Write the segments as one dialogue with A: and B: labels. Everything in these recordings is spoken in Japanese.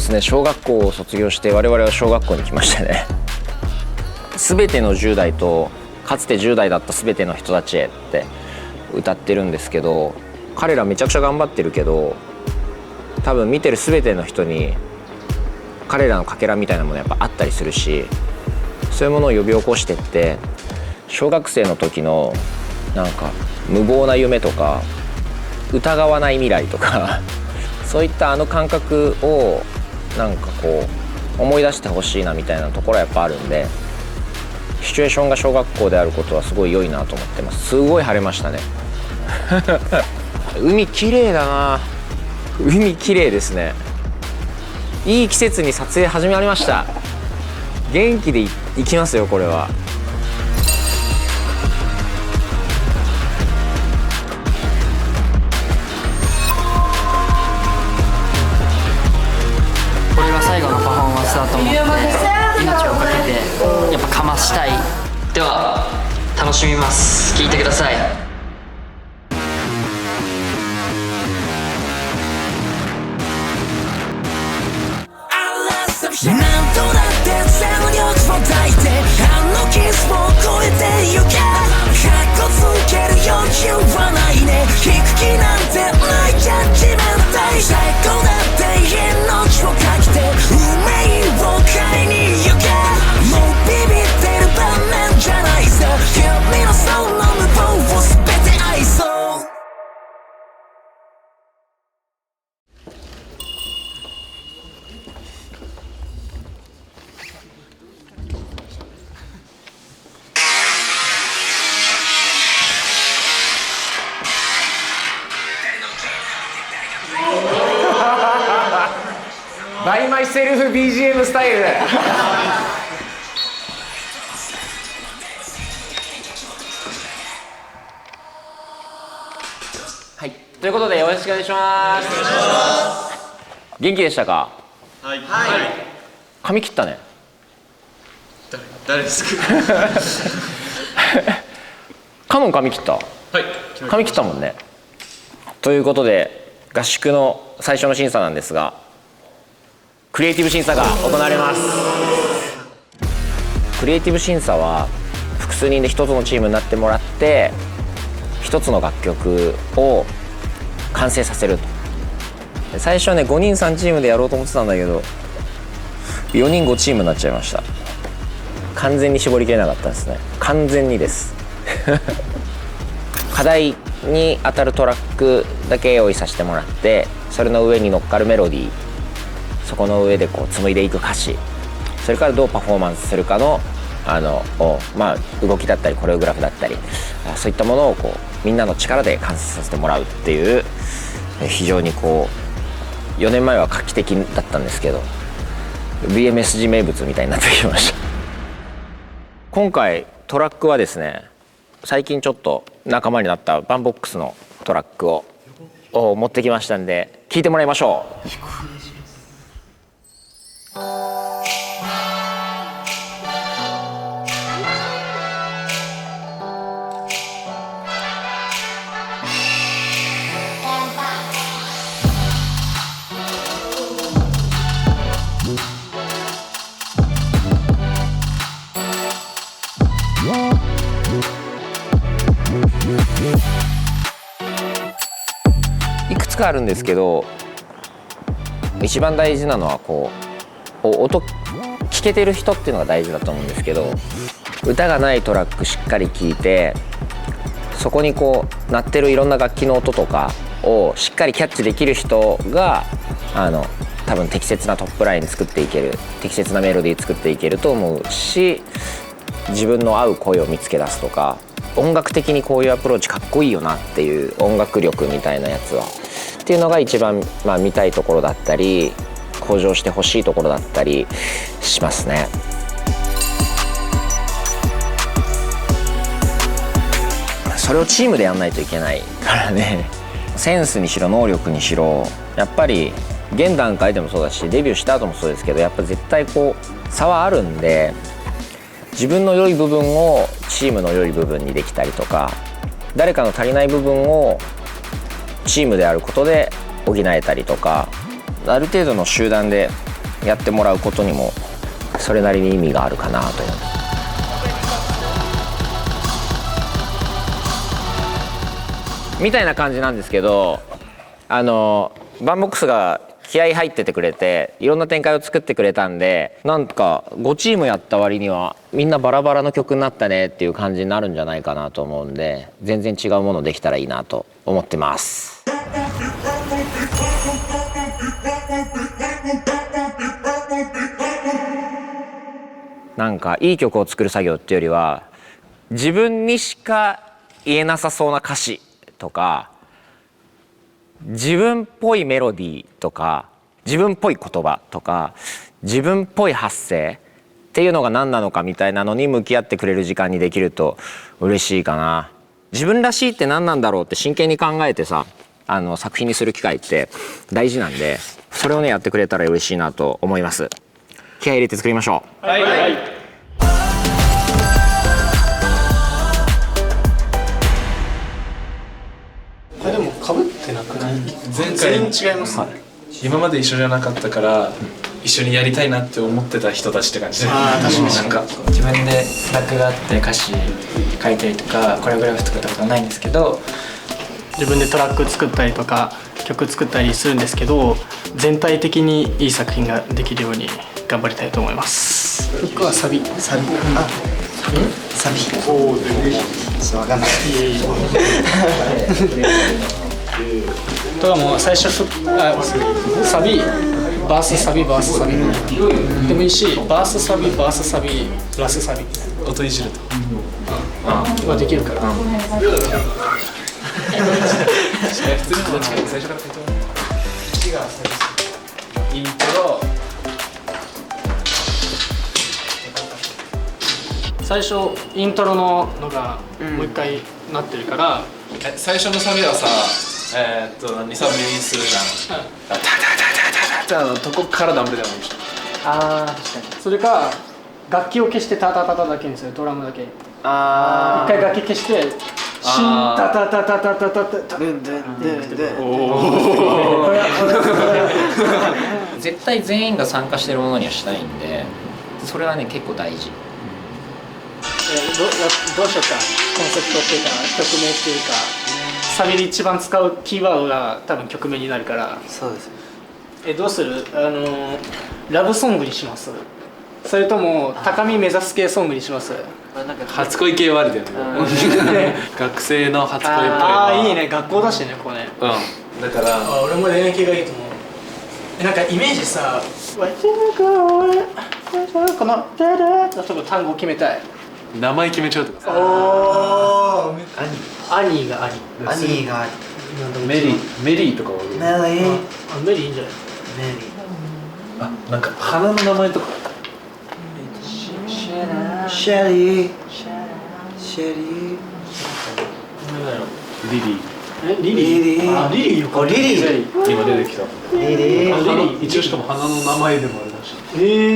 A: ですね、小学校を卒業して我々は小学校に来ましたね。全ての10代とかつて10代だった全ての人たちへって歌ってるんですけど、彼らめちゃくちゃ頑張ってるけど、多分見てる全ての人に彼らのかけらみたいなものやっぱあったりするし、そういうものを呼び起こしてって、小学生の時のなんか無謀な夢とか疑わない未来とかそういったあの感覚をなんかこう思い出してほしいなみたいなところはやっぱあるんで、シチュエーションが小学校であることはすごい良いなと思ってます。すごい晴れましたね海綺麗だな。海綺麗ですね。いい季節に撮影始まりました。元気でいきますよこれは。
B: これが最後のパフォーマンスだと思って命をかけてやっぱかましたい。では楽しみます。聴いてください。
C: なんとだって全力を抱いてあのキスを越えてゆけ。かっこつける余裕はないね。聞く気なんてないジャッジメンタル。最高だって命をかけて運命を買いに行け。もうビビってる場面じゃないさ。君のその無謀を全て愛そう。
A: バイマイセルフ BGM スタイルはい、ということでよろしくお願いします。元気でしたか？
D: はい。
A: 髪切ったね。
D: 誰ですか？
A: カモン髪切った？
D: はい。
A: 髪切ったもんね。ということで合宿の最初の審査なんですが、クリエイティブ審査が行われます。クリエイティブ審査は複数人で一つのチームになってもらって一つの楽曲を完成させると。最初はね5人3チームでやろうと思ってたんだけど4人5チームになっちゃいました。完全に絞りきれなかったですね。完全にです課題に当たるトラックだけ用意させてもらって、それの上に乗っかるメロディー、そこの上でこう紡いでいく歌詞、それからどうパフォーマンスするかの動きだったりコレオグラフだったり、そういったものをこうみんなの力で完成させてもらうっていう、非常にこう4年前は画期的だったんですけど BMSG 名物みたいになってきました今回トラックはですね、最近ちょっと仲間になったバンボックスのトラックを持ってきましたんで聴いてもらいましょう。いくつかあるんですけど、一番大事なのはこう音聞けてる人っていうのが大事だと思うんですけど、歌がないトラックしっかり聞いて、そこにこう鳴ってるいろんな楽器の音とかをしっかりキャッチできる人が多分適切なトップライン作っていける、適切なメロディー作っていけると思うし、自分の合う声を見つけ出すとか、音楽的にこういうアプローチかっこいいよなっていう音楽力みたいなやつはっていうのが一番見たいところだったり向上してほしいところだったりしますね。それをチームでやんないといけないからねセンスにしろ能力にしろ、やっぱり現段階でもそうだしデビューした後もそうですけど、やっぱ絶対こう差はあるんで、自分の良い部分をチームの良い部分にできたりとか、誰かの足りない部分をチームであることで補えたりとか、ある程度の集団でやってもらうことにもそれなりに意味があるかなと思う。みたいな感じなんですけど、バンボックスが気合い入っててくれていろんな展開を作ってくれたんで、なんか5チームやった割にはみんなバラバラの曲になったねっていう感じになるんじゃないかなと思うんで、全然違うものできたらいいなと思ってます。なんかいい曲を作る作業っていうよりは、自分にしか言えなさそうな歌詞とか、自分っぽいメロディーとか、自分っぽい言葉とか、自分っぽい発声っていうのが何なのかみたいなのに向き合ってくれる時間にできると嬉しいかな。自分らしいって何なんだろうって真剣に考えてさ、作品にする機会って大事なんで、それをねやってくれたら嬉しいなと思います。気合い入れて作りましょう。はい、はい。
E: でも被ってなくない？
D: 前回
E: 違います、
D: 今まで一緒じゃなかったから一緒にやりたいなって思ってた人たちって感じで、確かになんか
F: 自分でラックがあって歌詞書いたりとかコレオグラフ作ったことはないんですけど、
E: 自分でトラック作ったりとか曲作ったりするんですけど、全体的にいい作品ができるように頑張りたいと思います。僕はサビおお、わかんないとかもう最初サビバースサビバースサビでもいいし、バースサビバースサビラスサビ
D: 音いじると
E: はできるから。
D: 普通にどっちか最初から書いてもらう。イントロ
E: 最初イントロのがもう一回なってるから、
D: 最初のサビはさ、2、3ミリするじゃん。タタタタタタのとこからダブルでもいいし。
E: ああ、確かに。それか楽器を消してタタタタだけにする、ドラムだけ。ああ。一回楽器消してシンタタタタタタタタルンルンルンルン。
A: 絶対全員が参加してるものにはしたいんで、それはね結構大事。
E: どうしようか、コンセプトっていうか曲名っていうか、サビで一番使うキーワードが多分曲名になるから。
F: そうです。
E: どうする？ラブソングにします？それとも高み目指す系ソングにします？
D: 初恋系はあるだよね。学生の初恋っぽい。
E: ああ、いいね、学校だしね、ここね。
D: うん。だから
E: 俺も恋愛系がいいと思う。なんかイメージさ、この単語を決めたい。
D: 名前決めちゃうとかさ。
E: アニーがあり。
F: アニーがあり。
D: メリーとかは
F: メリー。
E: メリーいいんじゃない？
F: メリー。
D: あ、なんか花の名前とか。
F: シェリー。シェリー。
D: リリー。
E: リリー。あ、リリーよ。
F: リリー。
D: 今出てきた。
F: リリー。
D: 一応しかも花の名前でもあるらし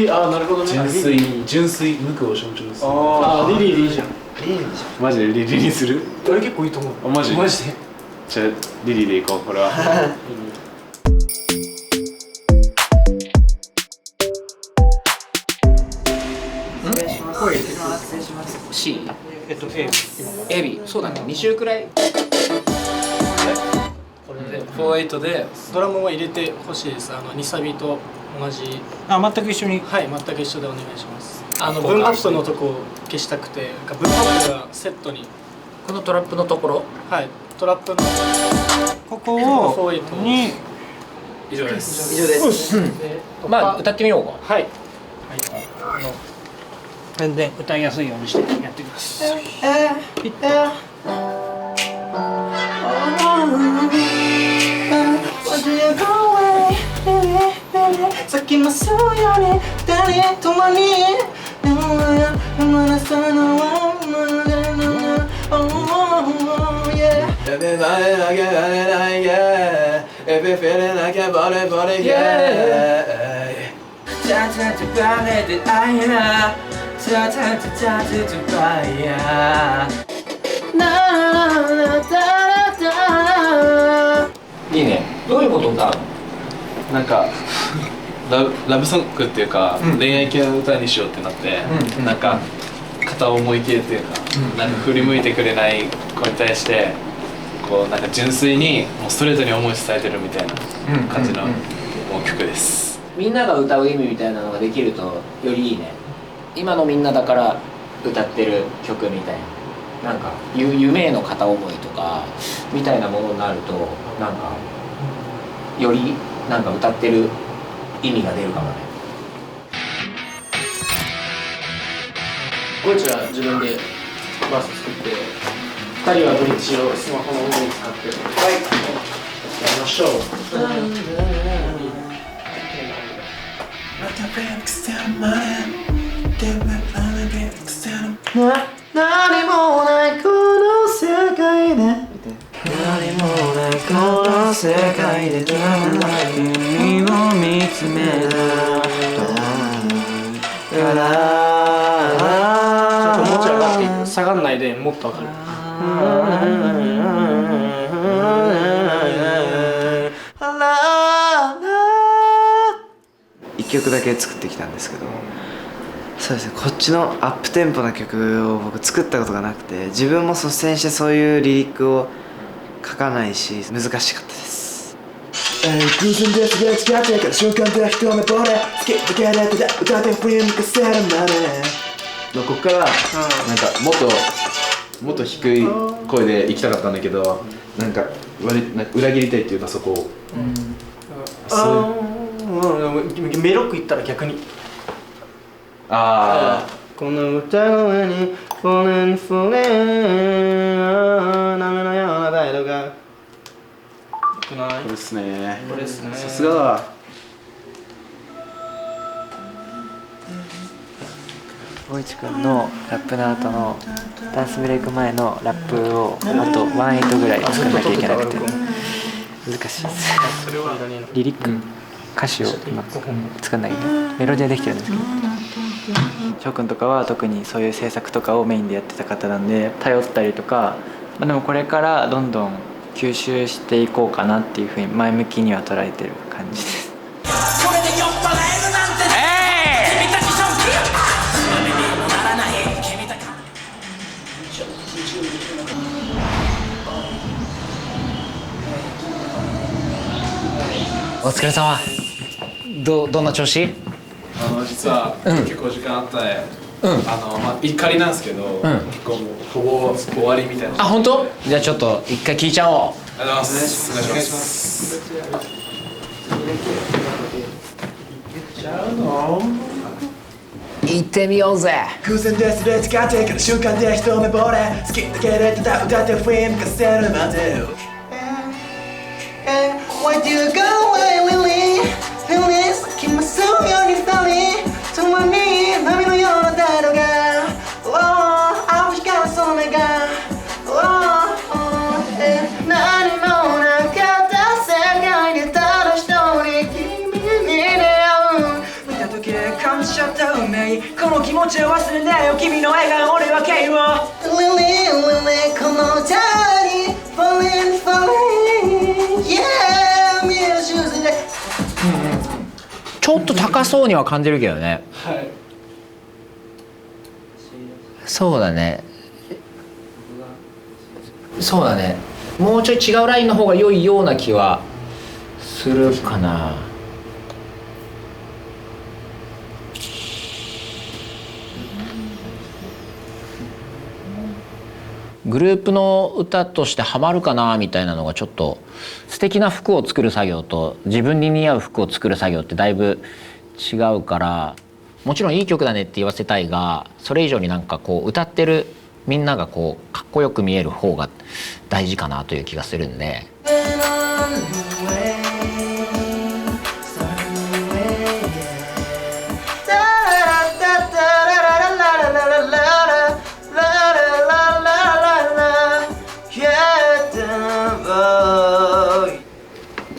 D: い。
E: あ、なるほどね。
D: 純粋無垢を象徴する。
E: あ、リリーでいいじゃん。
F: リリーでしょ。
D: マジでリリーにする？
E: 俺結構いいと思う。
D: マジで。
E: で。
D: じゃあリリーでいこう、これは。
A: C、A、B、そうだね、2週くらい。
D: 48で
E: ドラムは入れてほしいです。2サビと同じ。
F: あ、全く一緒に。
E: はい、全く一緒でお願いします。文パップのとこを消したくて、文パップがセットに。
A: このトラップのところ、
E: はい、トラップの
F: ここをに
D: 以上です。
F: 以上です。
A: まあ歌ってみようか。
E: はい。
F: 全然歌いやすいようにしてやってきます。咲きますよね、誰ともに。
A: いいね。どういうことだ？
D: なんかラブソングっていうか、恋愛系の歌にしようってなって、なんか片思い系っていうか、なんか振り向いてくれない子に対してこうなんか純粋にもうストレートに思い伝えてるみたいな感じのもう曲です。
A: みんなが歌う意味みたいなのができるとよりいいね。今のみんなだから歌ってる曲みたいな、なんか夢への片思いとかみたいなものになると、なんかよりなんか歌ってる意味が出るかもね。
E: ゴイチは自分でバース作って、2人はブリッジをスマホの上に使って、はい、やりましょう。何もないこの世界で、何もないこの世界で、君を見つめたちょっともうちょい上がっていく。下がんないでもっと上がる。
G: 1曲だけ作ってきたんですけど、そうですね、こっちのアップテンポな曲を僕作ったことがなくて、自分も率先してそういうリリックを書かないし難しかったです。偶然ですれ違ってから瞬間で一目惚れ好きだけで歌って振り向かせるまで、ここからなんかもっと低い声で行きたかったんだけど、なんか裏切りたいっていうか、そこを
E: メロックいったら逆に、
G: ああ、この歌声にフレンフレン波のような態度が、
E: よくない？
G: これですね、
E: これですね。
G: さすがだ。
F: ゴイチ君のラップの後のダンスブレイク前のラップをあと1/8ぐらい作らなきゃいけなくて難しいです。リリック、歌詞を今作んないけどメロディーはできてるんですけど、翔くんとかは特にそういう制作とかをメインでやってた方なんで頼ったりとか、でもこれからどんどん吸収していこうかなっていうふうに前向きには捉えてる感じです。
C: これで酔っ払えるなんてね、君たちショック夢にもならない君たち。
A: お疲れ様。どんな調子？
D: 実は結構時間あったね。怒りなんですけど、結構もうほぼ終わりみたいな。
A: あ、本当？じゃあちょっと一回聞いちゃおう。
D: ありがとうございます。お願いします。
A: 行ってみようぜ。
G: 偶然ですれ違ってから瞬間で一目惚れ好きだけで歌ってフレーム化せるまで Why do you go away, Lily? Feelings 気まずいように二人共に波のような態度が Oh, 青光るその目が Oh, 何もなかった世界でただ一人君に出会う見た時感じちゃった運命この気持ちを忘れないよ君の笑顔俺は敬語 Lily, Lily この歌に Falling, falling Yeah 見えるシューズで
A: ちょっと高そうには感じるけどね。
E: はい。
A: そうだね。そうだね。もうちょい違うラインの方が良いような気はするかな。グループの歌としてハマるかなみたいなのがちょっと素敵な服を作る作業と自分に似合う服を作る作業ってだいぶ違うから、もちろんいい曲だねって言わせたいが、それ以上になんかこう歌ってるみんながこうかっこよく見える方が大事かなという気がするんで。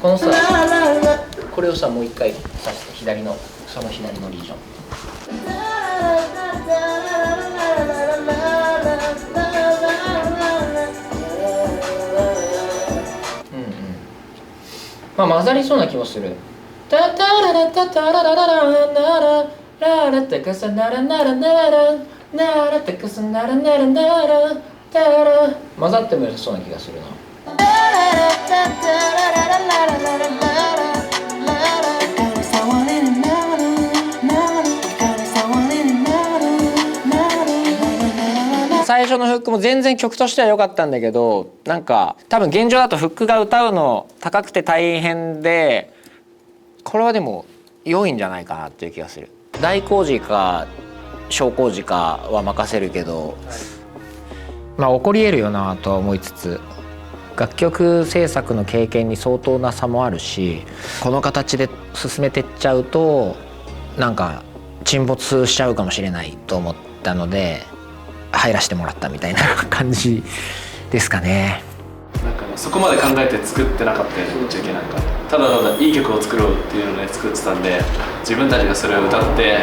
A: このさ、これをさもう一回さして左のその左のリージョン。まあ混ざりそうな気もする。
B: タタララタタララララナラララタカサナラナラナラナラタカサナラナラナラタラ混ざっても良さそうな気がするな。
A: 最初のフックも全然曲としては良かったんだけど、なんか多分現状だとフックが歌うの高くて大変で、これはでも良いんじゃないかなっていう気がする。大工事か小工事かは任せるけど、まあ起こり得るよなとは思いつつ、楽曲制作の経験に相当な差もあるし、この形で進めてっちゃうとなんか沈没しちゃうかもしれないと思ったので入らせてもらったみたいな感じですかね。
D: なんかそこまで考えて作ってなかったよね、ぶっちゃけ。なんかただただいい曲を作ろうっていうので作ってたんで、自分たちがそれを歌って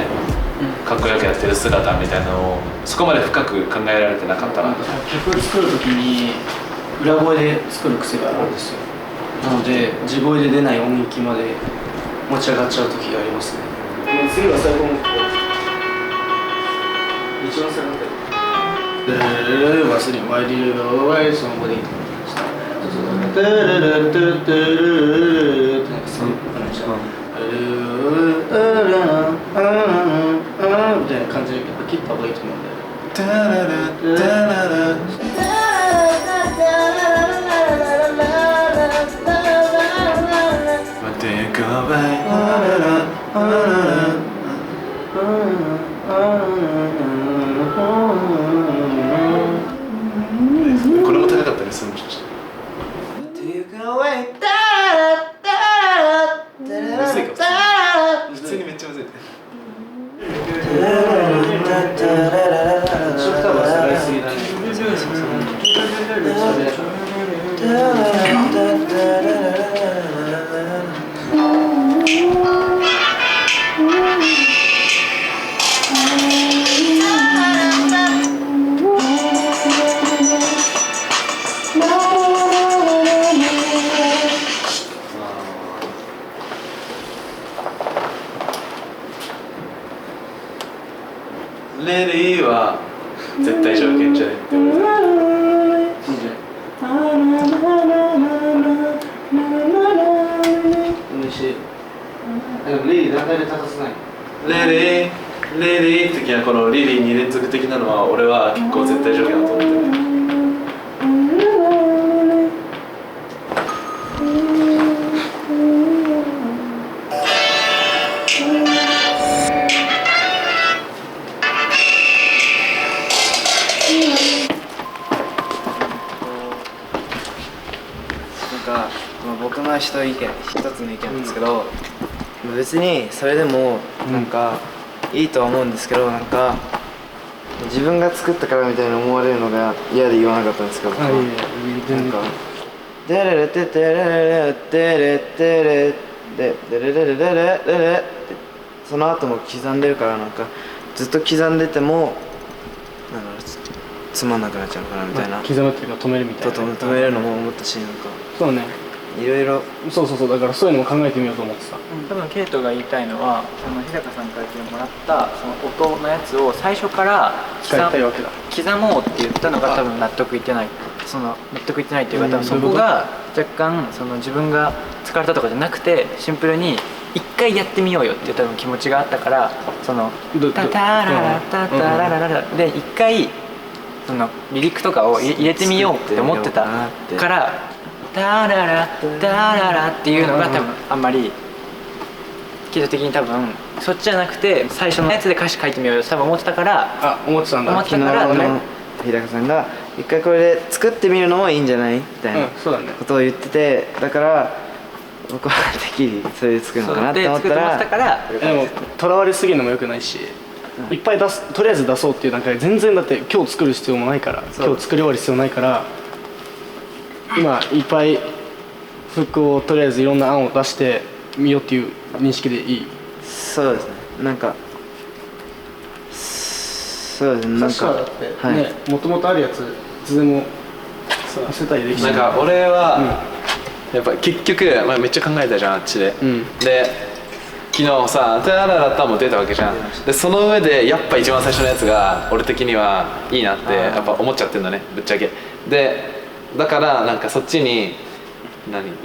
D: かっこよくやってる姿みたいなのをそこまで深く考えられてなかったな。
E: 曲作る時に裏声で作る癖があるんですよ。なので地声で出ない音域まで持ち上がっちゃう時がありますね。次は最後の一番下がってる忘れワイリルワイその場でいいと思いました。トゥルルトゥトゥルルルってなんかそういう感じみたいな感じで切った方がいいと思うんで。
D: これも高かったりするんでしょ。むずいか普通にめっちゃむずい。レディーは絶対条件じゃないって思う。
E: レディー段階で立たせない。
D: レディー的なこのリリー2連続的なのは俺は結構絶対条件だと思ってる。
F: 僕の一つの意見なんですけど、別にそれでもなんかいいとは思うんですけど、なんか自分が作ったからみたいに思われるのが嫌で言わなかったんですけど、なんか「デレレテテレレテレテレデデレレレレレレ」ってその後も刻んでるから、なんかずっと刻んでてもなんかつまんなくなっちゃうのかなみたいな。
E: 刻むっていうか止めるみたいな。
F: 止めるのも思ったし、なんか
E: そうね。
F: いろいろ
E: そうだからそういうのも考えてみようと思ってた。
F: 多分ケイトが言いたいのは、日高さんから言ってもらったその音のやつを最初から刻もうって言ったのが多分納得いってない。その納得いってないっていうか、多分そこが若干その自分が疲れたとかじゃなくて、シンプルに一回やってみようよっていう多分気持ちがあったから、そのタタララタタラララで一回そのリリックとかを入れてみようって思ってたから、ダララダララっていうのが多分あんまり基礎的に多分そっちじゃなくて、最初のやつで歌詞書いてみようよって多分思ってたから、
E: 思ってたんだ。
F: 昨日の日高さんが一回これで作ってみるのもいいんじゃないみたいなことを言ってて、だから僕はてっきりそれで作るのかなって思ったら、
E: でもとらわれすぎるのもよくないし、いっぱい出す、とりあえず出そうっていう段階で全然だって今日作る必要もないから、今日作り終わる必要ないから、今いっぱいフックをとりあえずいろんな案を出してみようっていう認識でいい。
F: そうですね。なんかそうですね。なんか
E: ね、もともとあるやついつでも見せたりできる。
D: なんか俺は、やっぱ結局、めっちゃ考えたじゃんあっちで、で昨日さテラララッタも出たわけじゃん。でその上でやっぱ一番最初のやつが俺的にはいいなってやっぱ思っちゃってんだね、ぶっちゃけ。でだからなんかそっちに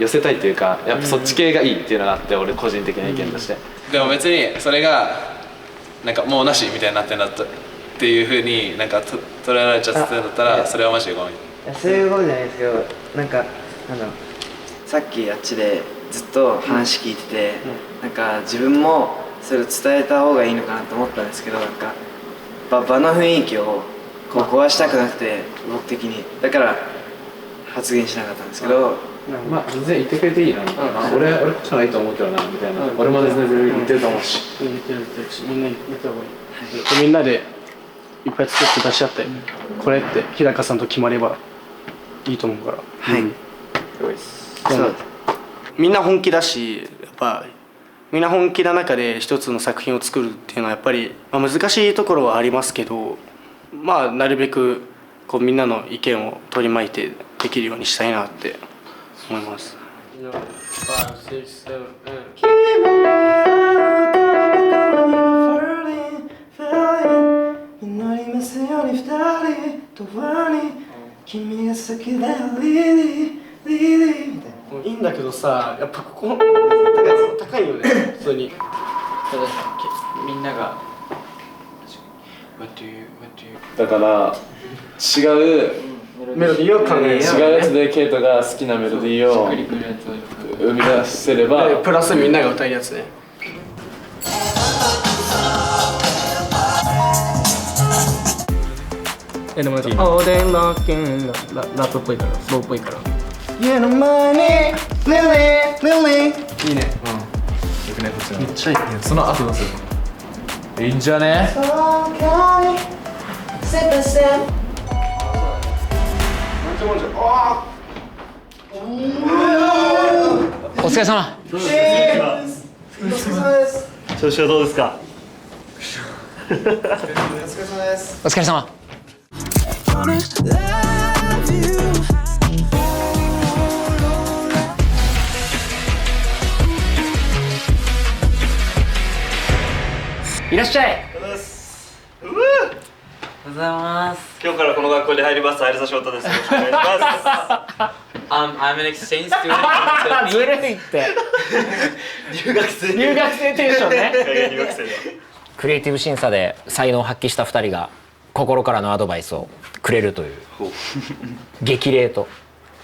D: 寄せたいっていうか、やっぱそっち系がいいっていうのがあって、俺個人的な意見として。でも別にそれがなんかもうなしみたいになってんだっていうふうになんか捉えられちゃってたんだったら、それはマジでごめん。
F: いやそういうことじゃないですけど、なんかなんだろう、さっきあっちでずっと話聞いてて、なんか自分もそれを伝えた方がいいのかなと思ったんですけど、なんか場の雰囲気をこう壊したくなくて、僕的にだから発言しなかったんですけど、
D: まあ全然言ってくれていいな、俺こっちの方がいいと思うけどなみたいな、俺も全然言ってると思うし、
E: 言ってるし、みんな言った方がいい。みんなでいっぱい作って出し合って、これって日高さんと決まればいいと思うから。
F: はい、
E: そうみんな本気だし、やっぱみんな本気な中で一つの作品を作るっていうのはやっぱり、難しいところはありますけど、なるべくこうみんなの意見を取り巻いてできるようにしたいなって思います。
G: 祈りますように二人共に君が好きだよリリーリリーみたいな。
E: いいんだけどさ、やっぱここ高いよね、普通に。
F: みんなが
D: だから違う
E: メロディーを考える。
D: 違うやつでケイトが好きなメロディーを生み出せれば、
E: プラスみんなが歌えるやつね。でもなんか「オーデンラッケン」ラップっぽいから、スローっぽいから。
G: 家の前にリリーリリー
E: いいね。
D: よくね、こっちの
E: めっちゃいい。
D: その後どうする？いいんじゃね？
G: そうかいセペセ
A: お疲れ様。
G: お疲れ様です。
H: 調子はどうですか？
G: お疲れ様です。
A: お疲れ様。いらっしゃい。
F: おはようございます。
H: 今日からこの学校に入ります。有沙翔太です。よろしくお願いします。
F: I'm an exchange student.
A: ずるいって。
H: 留学生。
A: 留学生テンションね。
H: 海外留学生だ。
A: クリエイティブ審査で才能を発揮した2人が心からのアドバイスをくれるという激励と。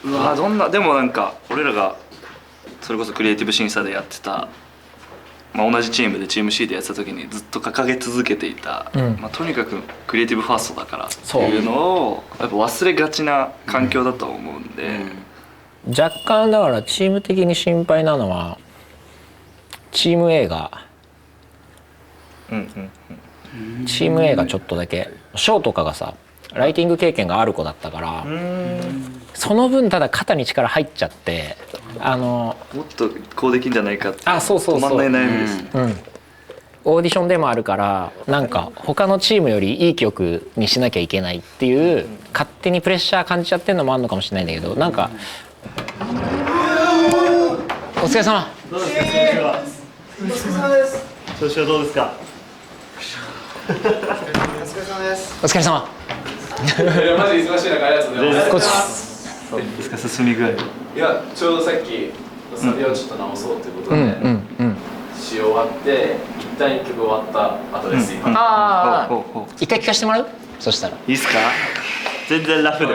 H: うわどんなでもなんか俺らがそれこそクリエイティブ審査でやってた、同じチームでチーム C でやってた時にずっと掲げ続けていた、とにかくクリエイティブファーストだからっていうのをやっぱ忘れがちな環境だと思うんで、
A: 若干だからチーム的に心配なのはチーム A がチーム A がちょっとだけショーとかがさライティング経験がある子だったから、その分ただ肩に力入っちゃって
H: もっとこうできんじゃないかって
A: そう
H: 止まんない悩みです、
A: オーディションでもあるからなんか他のチームよりいい曲にしなきゃいけないっていう勝手にプレッシャー感じちゃってるのもあるのかもしれないんだけど、なんかお疲れ様。
H: どうですか調子は？
G: お疲れ様です。
H: 調子はどうですか？
G: お疲れ様です。
A: お疲れ様。
D: マジで忙しい中ありがとうございます。
A: こっち
H: どうですか進み具合？
D: いやちょうどさっきサビをちょっと直そうということで、し終わって一旦1曲終わった後です今。
A: ああ一回聞かせてもらう？そしたら
H: いいっすか？全然ラフで。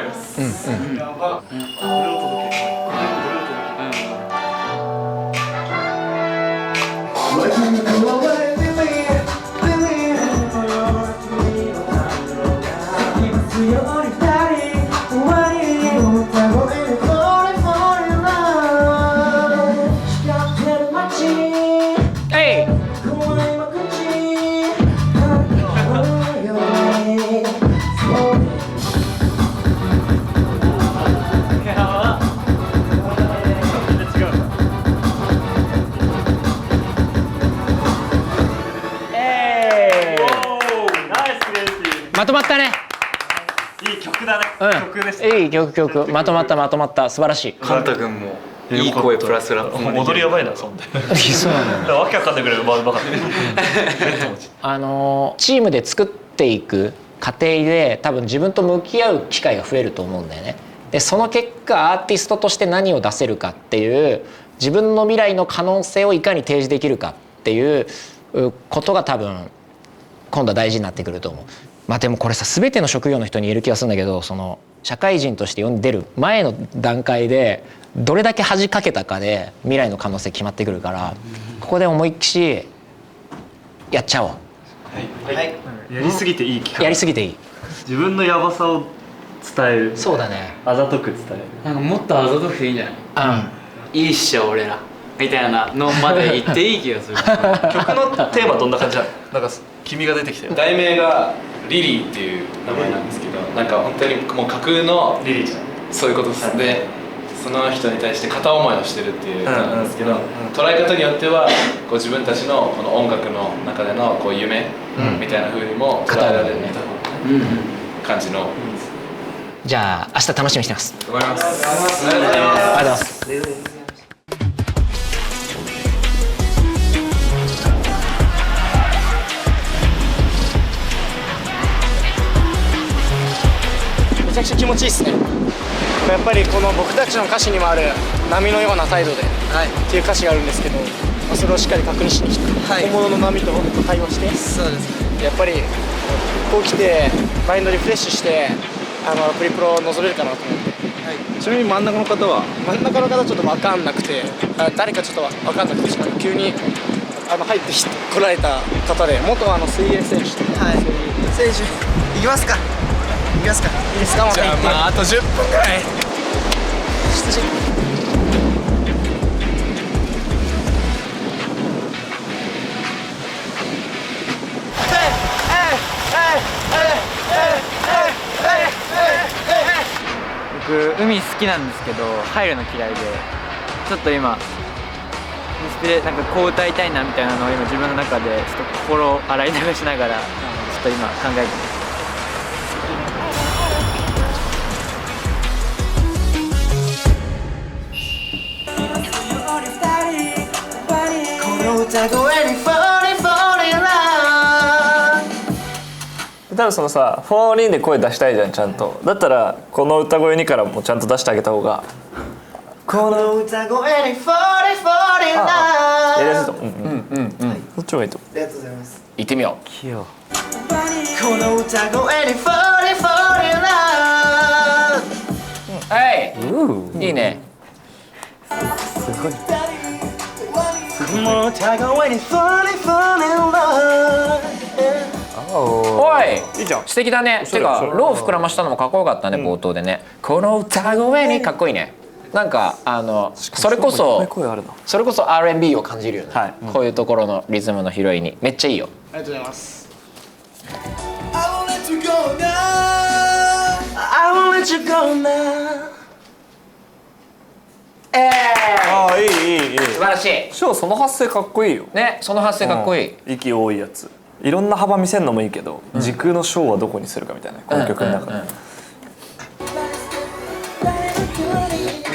A: まとまったね。
H: いい曲だね。曲です。
A: いい曲まとまった素晴らしい。
H: カンタ君も
F: いい声プラスラップもできる。
H: 踊りやばいなそんで
B: そうなんだ
H: わけわかんないぐらいバカ
B: チームで作っていく過程で多分自分と向き合う機会が増えると思うんだよね。でその結果アーティストとして何を出せるかっていう自分の未来の可能性をいかに提示できるかっていうことが多分今度は大事になってくると思う。まあでもこれさ全ての職業の人に言える気がするんだけど、その社会人として世に出る前の段階でどれだけ恥かけたかで未来の可能性決まってくるから、ここで思いっきしやっちゃおう。
H: やりすぎていい機会
B: やりすぎていい。
H: 自分のヤバさを伝える
B: そうだね。
H: あざとく伝える
F: なんかもっとあざとくていいんじゃない？いいっしょ俺らみたいなのまで言っていい気がする。
H: 曲のテーマどんな感じなの？なんか君が出てきたよ。
D: 題名がリリーっていう名前なんですけど、なんか本当にもう架空の
H: リリーちゃん。
D: そういうことです。でその人に対して片思いをしてるっていう歌なんですけど、捉え方によってはこう自分たちのこの音楽の中でのこう夢みたいな風にも捉えられる感じの。
B: じゃあ明日楽しみにしてます。
D: 頑張ります。
B: ありがとうございます。
E: めちゃくちゃ気持ちいいっすね。やっぱりこの僕たちの歌詞にもある波のような態度でっていう歌詞があるんですけど、それをしっかり確認しに来た、本物の波と対話して、そうですね、やっぱりこう来てマインドリフレッシュしてプリプロを臨めるかなと思って、ちなみに真ん中の方はちょっと分かんなくて、誰かちょっと分かんなくて急に入ってこられた方で、元水泳選手とか、
G: 選手行きますか。いいですか。
D: じゃあまああと10分ぐらい。
F: 僕海好きなんですけど入るの嫌いで、ちょっと今インスピレなんかこう歌いたいなみたいなのを今自分の中でちょっと心を洗い流しながらちょっと今考えてます。
G: 歌声に falling in love。
H: 多分そのさ「フォーリン」で声出したいじゃんちゃんと。だったらこの歌声にからもちゃんと出してあげた方が
G: この歌声に falling in love。
H: やりやすいと思う。そっちの方がいいと思う。
G: ありがとうございます。
B: 行ってみよう。
F: 器用。
G: この歌声に falling in love。
B: はいいいね。
G: この歌声に falling in love。
B: おい
H: いいじゃん。
B: 素敵だね。てかロー膨らましたのもかっこよかったね、冒頭でね。この歌声にかっこいいね。なんかそれこそ
H: 声あるな。
B: それこそ R&B を感じるよね、
H: はい
B: こういうところのリズムの拾いにめっちゃいいよ。
E: ありがとうございます。
G: I won't let you go now。 I won't let you go now。
H: ああいい
B: 素晴らしい
H: ショーその発声かっこいいよ。
B: ね。その発声かっこいい。
H: 息多いやつ。いろんな幅見せるのもいいけど、時空のショーはどこにするかみたいな、この曲の中で。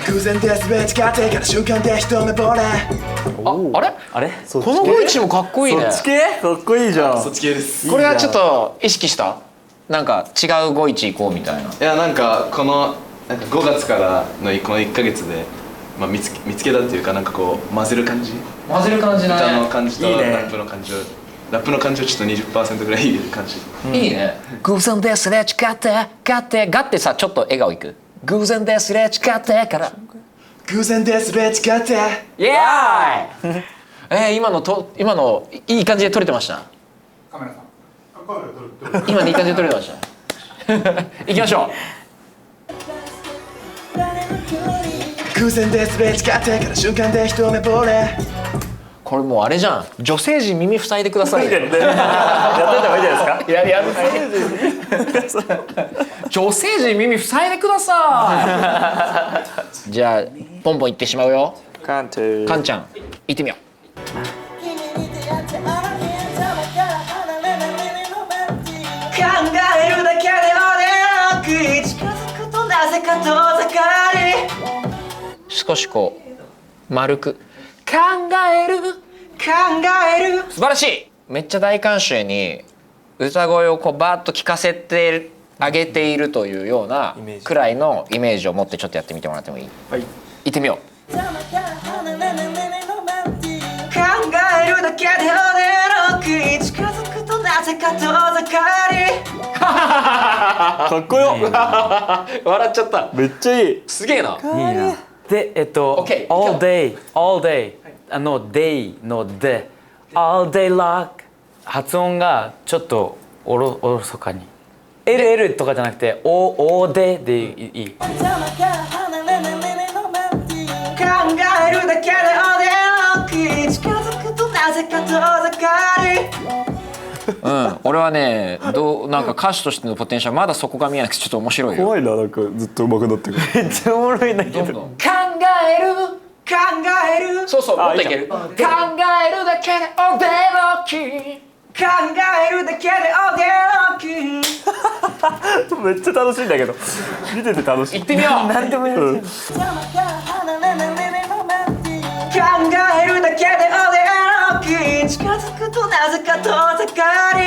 G: 偶然ですれ違ってから瞬間で一目惚れ。
B: あれ
H: あれこ
B: この語一もかっこいいね。
H: そっち系かっこいいじゃん。
D: そっち系です。
B: これはちょっと意識したなんか違う語一行こうみたいな。
D: いやなんかこのなんか5月からのこの1ヶ月で、まあ、見つけたっていうか、なんかこう混ぜる感じ、
B: 混ぜる感じだ
D: 歌の
B: ね。
D: 感じと
H: いいね
D: ラップの感じをちょっと 20% ぐらい入れる感じ。
B: いいね。偶然ですれ違ってガってさちょっと笑顔いく。偶然ですれ違ってから
G: 偶然ですれ違って。
B: イエーイ今のいい感じで撮れてました。カメラさん今のいい感じで撮れてました行きましょう。
G: 偶然ですれ違ってから瞬間で一目惚れ。
B: これもうあれじゃん。女性陣耳塞いでください。
H: やっといた方がいいんじゃないですか。
B: 女性陣耳塞いでください。じゃあポンポンいってしまうよ。
H: カンちゃん
B: カンちゃん行ってみよう。
G: 考えるだけで俺の奥に近づくとなぜか遠ざかり。
B: 少しこう丸く考える素晴らしい。めっちゃ大観衆に歌声をこうバーッと聞かせてあげているというようなくらいのイメージを持ってちょっとやってみてもらってもいい？はい、行ってみよう。
C: 考えるだけで驚き近づくとなぜか遠ざかり
I: かっこよ
B: 笑っちゃった。
I: めっちゃいい。
B: すげえな。
F: いいな。で
B: OK
F: all day day ので all day long 発音がちょっとおろそかに LL とかじゃなくて all day でいい。
C: 考えるだけで驚き近づくとなぜか遠ざかり
A: 俺はねなんか歌手としてのポテンシャルまだそこが見えなくてちょっと面白いよ。
I: 怖いな、なんかずっと上手くなってくる。
F: めっちゃおもろいんだけど。
B: 考えるそうそう、もっといける。考えるだけで驚き
C: 考えるだけで驚き
I: めっちゃ楽しいんだけど、見てて楽しい。
B: 行ってみよう。
F: なんでもいい。
C: 考えるだけで驚き近づくとなぜか遠ざかり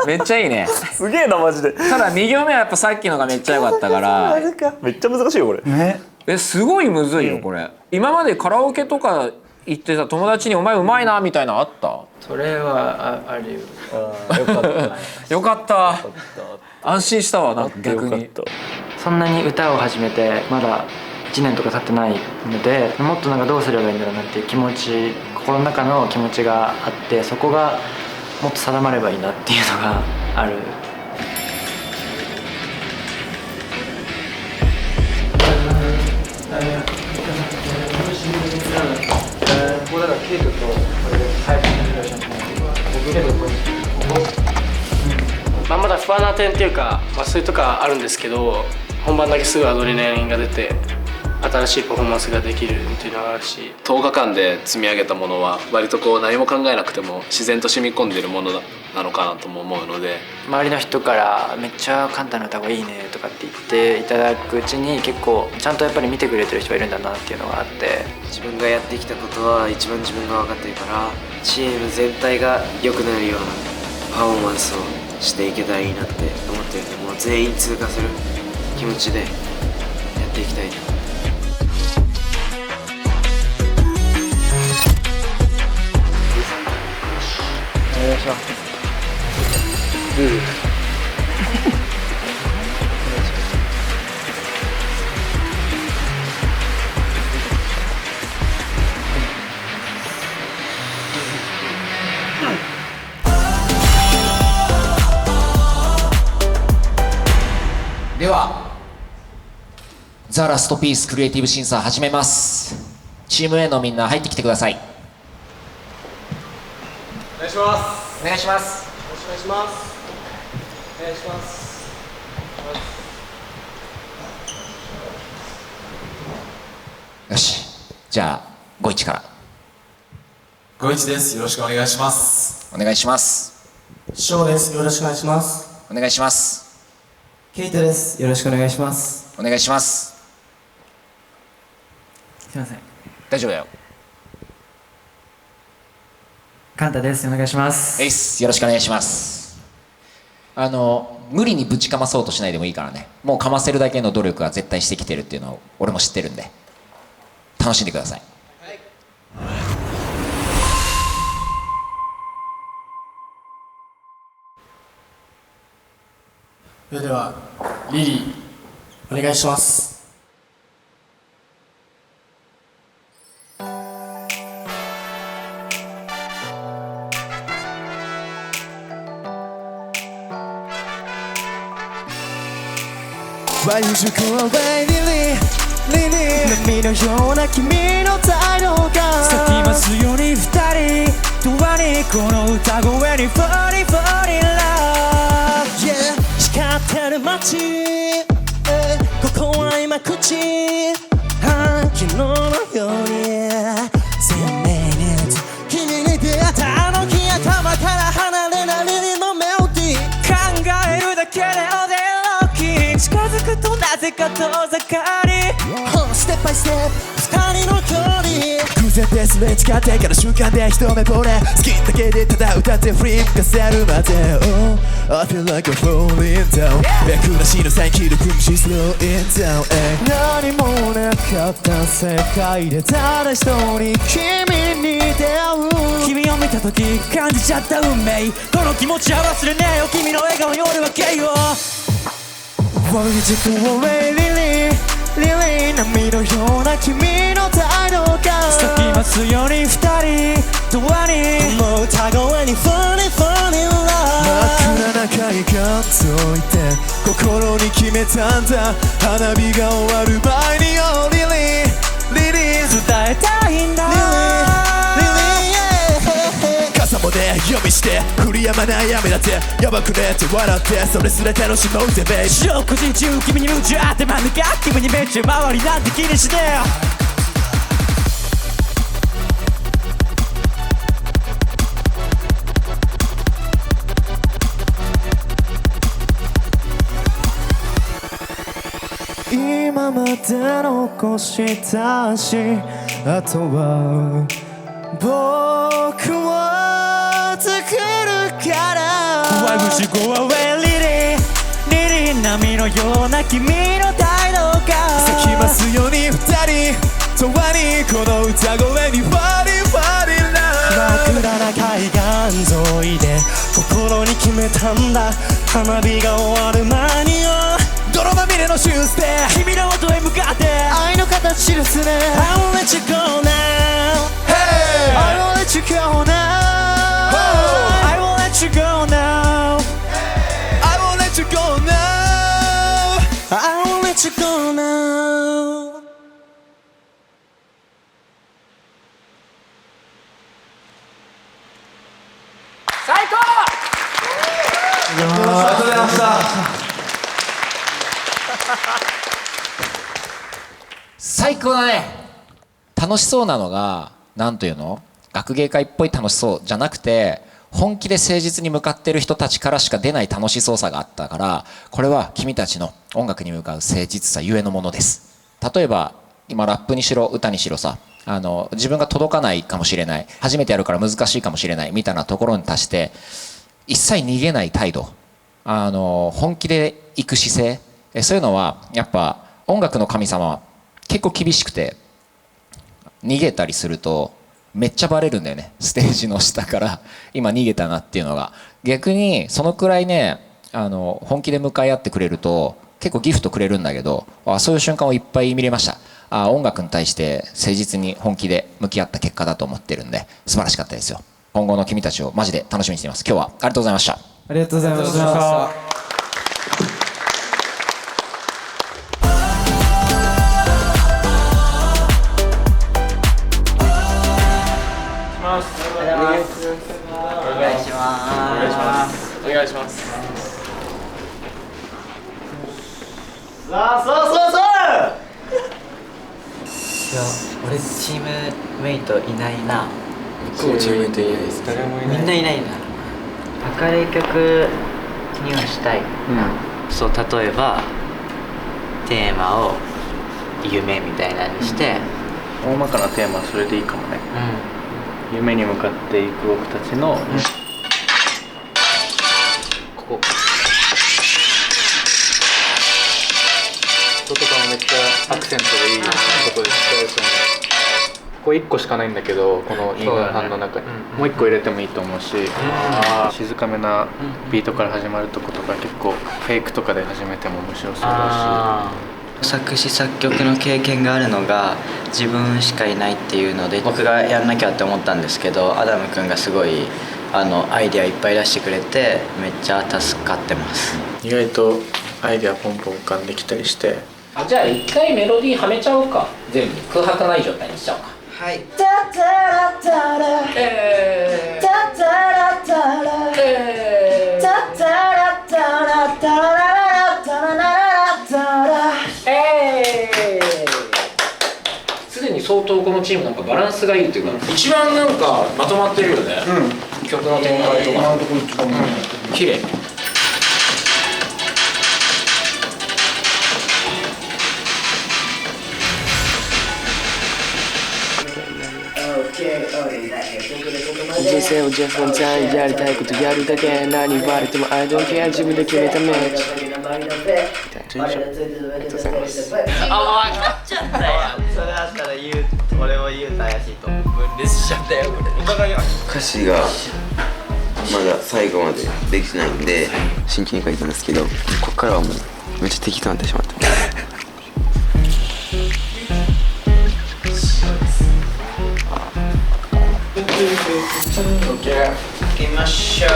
A: めっちゃいいね。
I: すげえなマジで。
A: ただ2行目はやっぱさっきのがめっちゃ良かったから
I: めっちゃ難しいよこれ。
F: ね。
A: すごいむずいよこれ。今までカラオケとか行ってさ友達に「お前うまいな」みたいなのあった？
F: それはあるよ。
A: よかった。安心したわ。なんか逆に
F: そんなに歌を始めてまだ1年とか経ってないので、もっとなんかどうすればいいんだろうなっていう気持ち、心の中の気持ちがあって、そこがもっと定まればいいなっていうのがある。ここだからケイトとこれで最初に出しちゃって僕ケイトこ
E: まあまだ不安な点っていうか、そういうとこあるんですけど、本番だけすぐアドレナリンが出て新しいパフォーマンスができるっていうのがあるし、
D: 10日間で積み上げたものは割とこう何も考えなくても自然と染み込んでるものなのかなとも思うので、
F: 周りの人からめっちゃ簡単な歌がいいねとかって言っていただくうちに、結構ちゃんとやっぱり見てくれてる人がいるんだなっていうのがあって、
J: 自分がやってきたことは一番自分が分かってるから、チーム全体が良くなるようなパフォーマンスをしていけたらいいなって思ってるんで、もう全員通過する気持ちでやっていきたいな。
F: お願いします。
B: ではザ・ラストピースクリエイティブ審査始めます。チーム A のみんな入ってきてください。
E: お願いします。
B: お願いします。
E: よろしくお願いします。お願いします。
B: よし、じゃあ51から
K: 51です。よろしくお願いします。
B: お願いします。
G: 翔です。よろしくお願いします。
B: お願いします。
G: ケイトです。よろしくお願いします。
B: お願いします。
F: すいません。
B: 大丈夫だよ。
F: カンタです。お願いします。
B: エイス、よろしくお願いします。無理にぶちかまそうとしないでもいいからね。もうかませるだけの努力は絶対してきてるっていうのを俺も知ってるんで、楽しんでください。
E: それではリリーお願いします。
C: Why you should go away, Lily, Lily 波のような君の態度が咲きますように二人永遠にこの歌声に Falling, falling love Yeah 光ってる街、ここは今口昨日のように鮮明に君に出会ったあの日頭から離れないリリのメロディー考えるだけで驚き近づくとなぜか遠ざかりステップバイステップりの距離
G: 偶然ですれ違ってから瞬間で一目惚れ好きだけでただ歌って振り向かせるまで Oh, I feel like I'm falling down 脈なしのサイキル苦し slowing down 何もなかった世界でただ一人君に出会う
C: 君を見た時感じちゃった運命この気持ちは忘れねえよ君の笑顔に俺は敬意を
G: What did you do away, Lily 波のような君の態度が
C: 咲きますように二人永遠にこの歌声に Funny funny love
G: 真っ暗な海岸といて心に決めたんだ花火が終わる前に Oh Lily
C: 伝えたいんだ
G: 傘もね読みして降りやまない雨だってやばくねって笑ってそれすら楽しもうぜベイビー
C: 四六時中君に夢中あって真ん中君にめっちゃ周りなんて気にして
G: 今まで残したしあとは僕を作るから
C: Why would you go away, Lily? Lily 波のような君の態度が
G: 咲きますように二人永遠にこの歌声に Funny funny love
C: 真っ暗な海岸沿いで心に決めたんだ花火が終わる前によ
G: 泥まみれのシューズで
C: 君の元へ向かって
G: 愛の形ですね
C: I won't let you go now
G: Hey I won't let you go now
C: I won't let you go now
G: I won't let you go now
C: I won't let you go now
B: 最高！
H: ありがとうございました
B: 最高だね。楽しそうなのがなんというの学芸会っぽい楽しそうじゃなくて本気で誠実に向かってる人たちからしか出ない楽しそうさがあったからこれは君たちの音楽に向かう誠実さゆえのものです。例えば今ラップにしろ歌にしろさ自分が届かないかもしれない初めてやるから難しいかもしれないみたいなところに達して一切逃げない態度本気で行く姿勢そういうのはやっぱ音楽の神様は結構厳しくて逃げたりするとめっちゃバレるんだよねステージの下から今逃げたなっていうのが逆にそのくらいね本気で向かい合ってくれると結構ギフトくれるんだけどそういう瞬間をいっぱい見れました音楽に対して誠実に本気で向き合った結果だと思ってるんで素晴らしかったですよ今後の君たちをマジで楽しみにしています今日はありがとうございました
F: ありがとうございました
D: お願いしますお願いします
F: いや俺チームメイトいないな
D: 僕もチームメイトいないです
F: みんないないな明るい曲にはしたい、そう例えばテーマを夢みたいなにして、
L: 大まかなテーマはそれでいいかもね、夢に向かっていく僕たちの、ここ音とかもめっちゃアクセントでいいようなとこで使えると思う。ここ1個しかないんだけどこのインハンの中に、もう1個入れてもいいと思うし、静かめなビートから始まるとことか結構フェイクとかで始めても面白そうだし、
F: 作詞作曲の経験があるのが自分しかいないっていうので僕がやんなきゃって思ったんですけどアダム君がすごいアイデアいっぱい出してくれてめっちゃ助かってます。
L: 意外とアイデアポンポン浮かんできたりして、
B: じゃあ一回メロディーはめちゃおうか全部空白ない状態にしちゃおうか。
G: はい。
B: すでに相当このチームなんかバランスがいいっていうか一番なんかまとまってるよね、曲の展開とか綺麗。
M: 人生を10分単位やりたいことやるだけ何言われても I don't care 自分で決めた道
F: あ、もう分かっちゃったよ。それだったら俺も言うた怪しいと分裂しちゃったよこれ。お互い
J: 歌詞がまだ最後までできてないんで真剣に書いたんですけど、ここからはもうめっちゃ適当になってしまって
F: 行きましょう。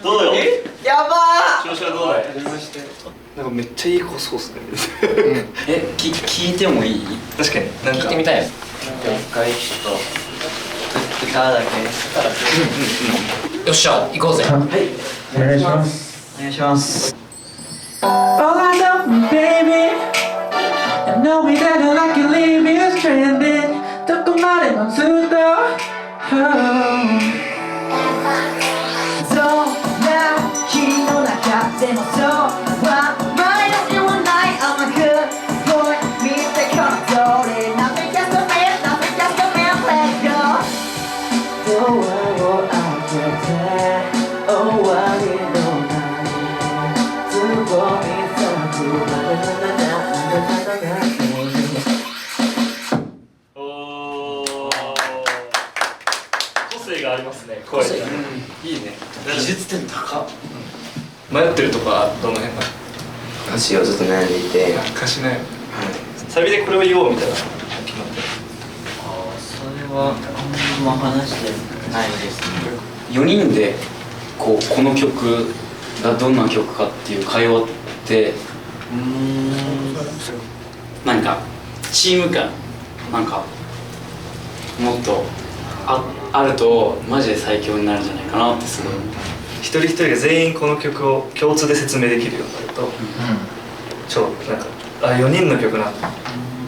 H: どうよ。
F: やば
H: 調子はどうだい。なんかめっちゃいい子そうっすね。
F: 聞いてもいい？
H: 確かになんか
B: 聞いてみたいよ。
F: 一回ちょっと歌だけ。
B: よっしゃ、行こうぜ。
E: お願いします。
F: お願いします。
C: All I know, baby, I know we don't like you leave me stranded. どこまでもずっと、どんな日の中でもそうは前のではない甘くぽい見てこの通り Nothing can stop me, nothing can stop me, let go ドアを開けて終わりのないつぼみ咲くまで
H: 個性がありますね。声が。いいね。
F: 技術点高っ。
H: 迷ってるとかどの辺が。
J: 歌詞をずっと悩んでいて、
H: 歌詞ね。サビでこれを言おうみたいな決まって。
F: それはあんま話してないですね。
N: 4人でこの曲がどんな曲かっていう会話ってなんかチーム感なんかもっとあるとマジで最強になるんじゃないかなってすごい
H: 一人一人が全員この曲を共通で説明できるようになると、なんか4人の曲なんだっ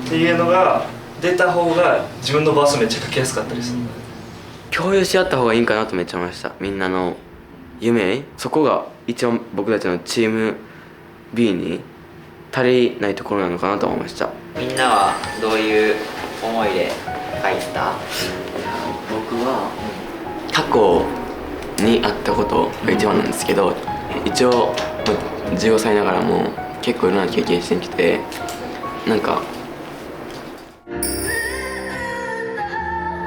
H: ていうのが出た方が自分のバースめっちゃ書きやすかったりする。
J: 共有し合った方がいいんかなとめっちゃ思いました。みんなの夢、そこが一番僕たちのチーム B に足りないところなのかなと思いました。
F: みんなはどういう思いで書いた？
J: 僕は過去にあったことが一番なんですけど、一応15歳ながらも結構いろんな経験してきて、なんか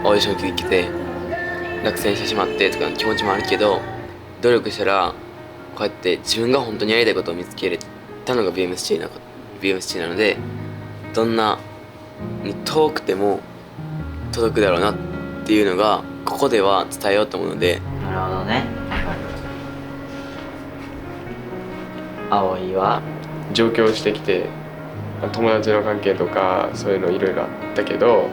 J: オーディション受けて落選してしまってとかの気持ちもあるけど、努力したらこうやって自分が本当にやりたいことを見つけれたのが BMSC なので、どんなに遠くても届くだろうなっていうのがここでは伝えようと思うので。
F: なるほどね。葵は
O: 上京してきて友達の関係とかそういうのいろいろあったけど、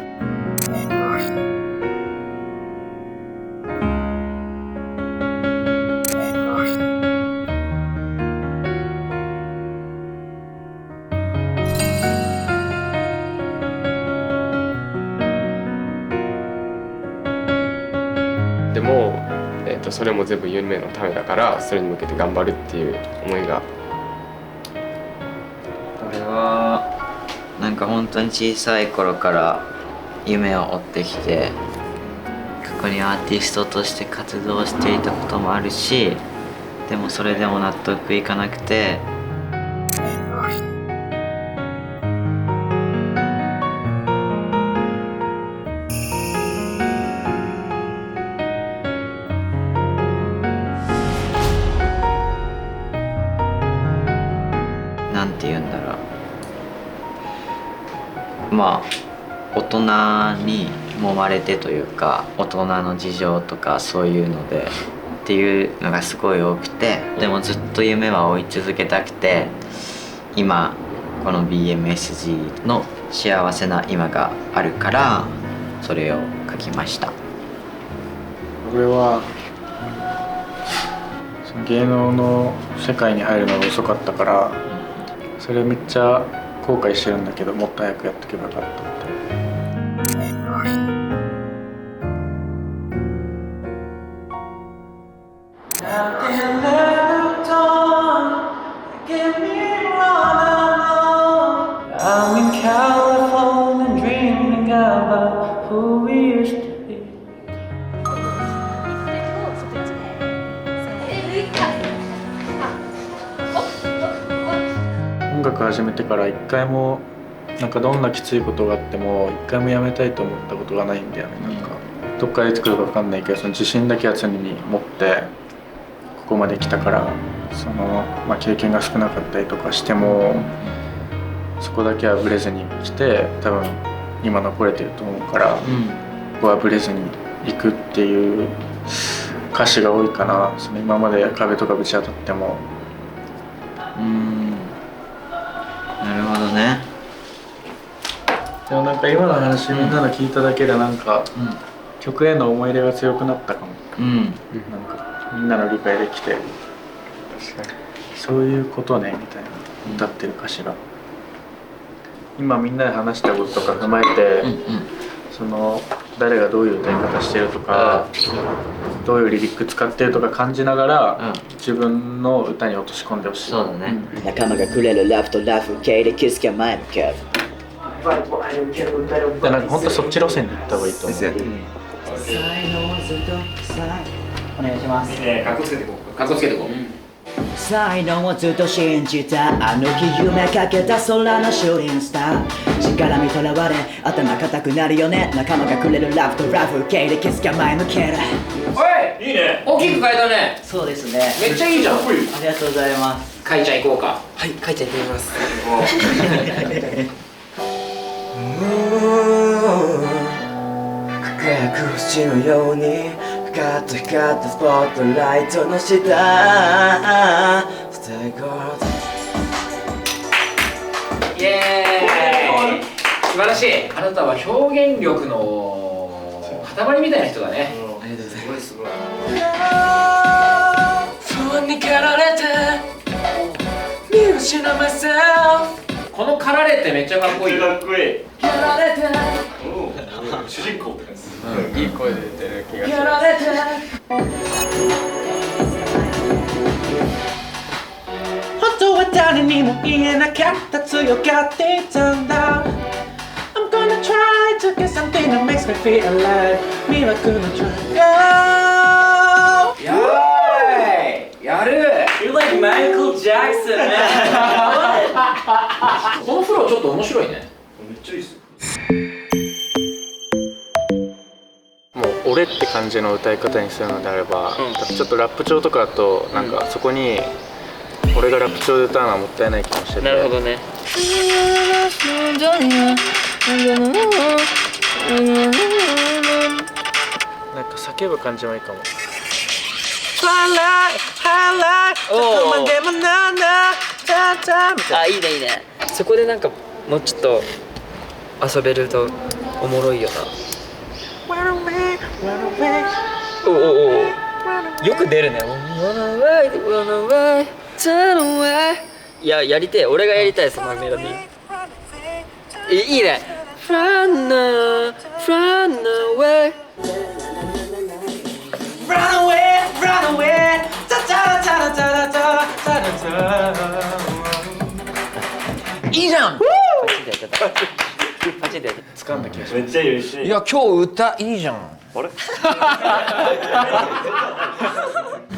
O: でも、それも全部夢のためだからそれに向けて頑張るっていう思いが。
F: 俺はなんか本当に小さい頃から夢を追ってきて、ここにアーティストとして活動していたこともあるし、でもそれでも納得いかなくて、なんて言うんだろう、まあ大人に揉まれてというか、大人の事情とかそういうのでっていうのがすごい多くて、でもずっと夢は追い続けたくて、今この BMSG の幸せな今があるからそれを書きました。
E: 俺はその芸能の世界に入るのが遅かったから、それめっちゃ後悔してるんだけど、もっと早くやっとけばよかったって。
C: Nothing left
L: 音楽始めてから一回もなんかどんなきついことがあっても一回もやめたいと思ったことがないんだよね。なんかどっから出てくるか分かんないけど、その自信だけは常に持ってここまで来たから、その、経験が少なかったりとかしてもそこだけはブレずに来て多分今残れてると思うから、ここはブレずに行くっていう歌詞が多いかな。その今まで壁とかぶち当たっても。
P: なるほどね。
L: でもなんか今の話みんなの聞いただけでなんか、曲への思い入れが強くなったかも。なんかみんなの理解できて、そういうことねみたいな歌ってる歌詞が。今みんなで話したこととか踏まえて、その誰がどういう歌い方してるとか、どういうリリック使ってるとか感じながら、自分の歌に落とし込んでほしい。
P: そうだね。
Q: 仲間がくれるラフとラフ受け入れ気づきは前向ける。
L: なんか本当そっち路線で行った方がいいと思う。
E: お願いします。
A: かっこつけてこう。かっこつけてこう。
Q: 才能をずっと信じたあの日夢かけた空のシューティングスター力にとらわれ頭固くなるよね仲間がくれるラフとラフ受け入れ気づきは前向ける。
A: おいいいね大きく変えたね。
Q: そうですね
A: めっちゃいいじゃん。あ
Q: りがとうございます。
A: 書いちゃいこうか。
J: はい、書いちゃってみます。輝く星のように光ったスポットライトの下 Stay gold
A: イエーイ素晴らしい。あなたは表現力の塊みたいな人だね。
J: ありがとうございます。
A: すごい。
J: 不安に駆られて見失う myself
A: この駆られてめっちゃかっこいい。
I: かっこいい。
J: 駆られて
I: 主人公って感じ。
O: いい声で出てる気がする。
J: やられて
G: 本当は誰にも言えなかった強がっていたんだ I'm gonna try to get something that makes me feel alive 魅惑の try
A: やーいやる
F: You're like Michael Jackson, man.
A: このフローちょっと面白いね。
I: めっちゃいいっすよ。
L: もう俺って感じの歌い方にするのであれば、ちょっとラップ調とかだとなんかそこに俺がラップ調で歌うのはもったいない気もしてて。
F: なるほどね。
L: なんか叫ぶ感じもいいかも。
F: あ、いいねいいね。そこでなんかもうちょっと遊べるとおもろいよな。おおおよく出るね。いや、やりてえ。俺がやりたいそのメロディー。いいね。Run away
G: Run away, run away チャチャラチャラチャラチャラチャラチャラ
A: いいじゃん。
F: パチンってやって
L: 掴んだ気がします。
I: めっちゃ嬉しい。
A: いや今日歌いいじゃん。
I: あれ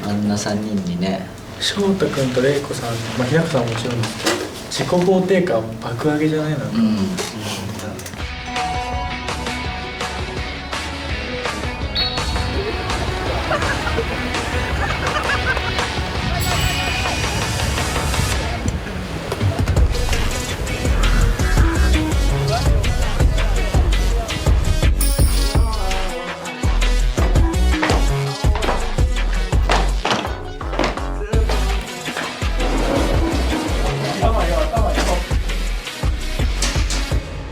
Q: あんな3人にね
L: 翔太くんと玲子さん、日高さんももちろんですけど自己肯定感爆上げじゃないのか、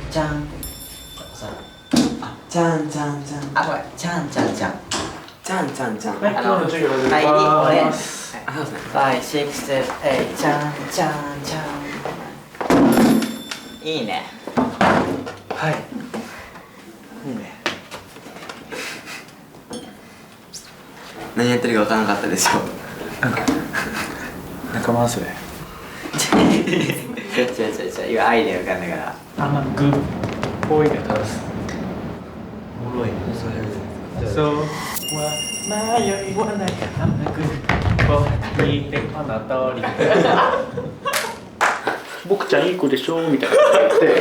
Q: じゃんじゃんじゃんじゃんあ、ごめんじゃんじゃんじゃん
J: じゃんじゃんじゃん。
L: はい、今日の授業始め
Q: はい、
L: ま
Q: 5、
L: す。
Q: 6、7、8じゃんじゃんじゃんいいね
J: はい。いいね。何やってるか分からなかったでしょ。
L: 仲間遊び。
Q: 違う今アイデア浮かんだから
L: グッぽいね、正す。
J: おもろいね、それ。
L: そう。迷いはなかなく聞いてこの通り僕ちゃんいい子でしょみたいなこと言っ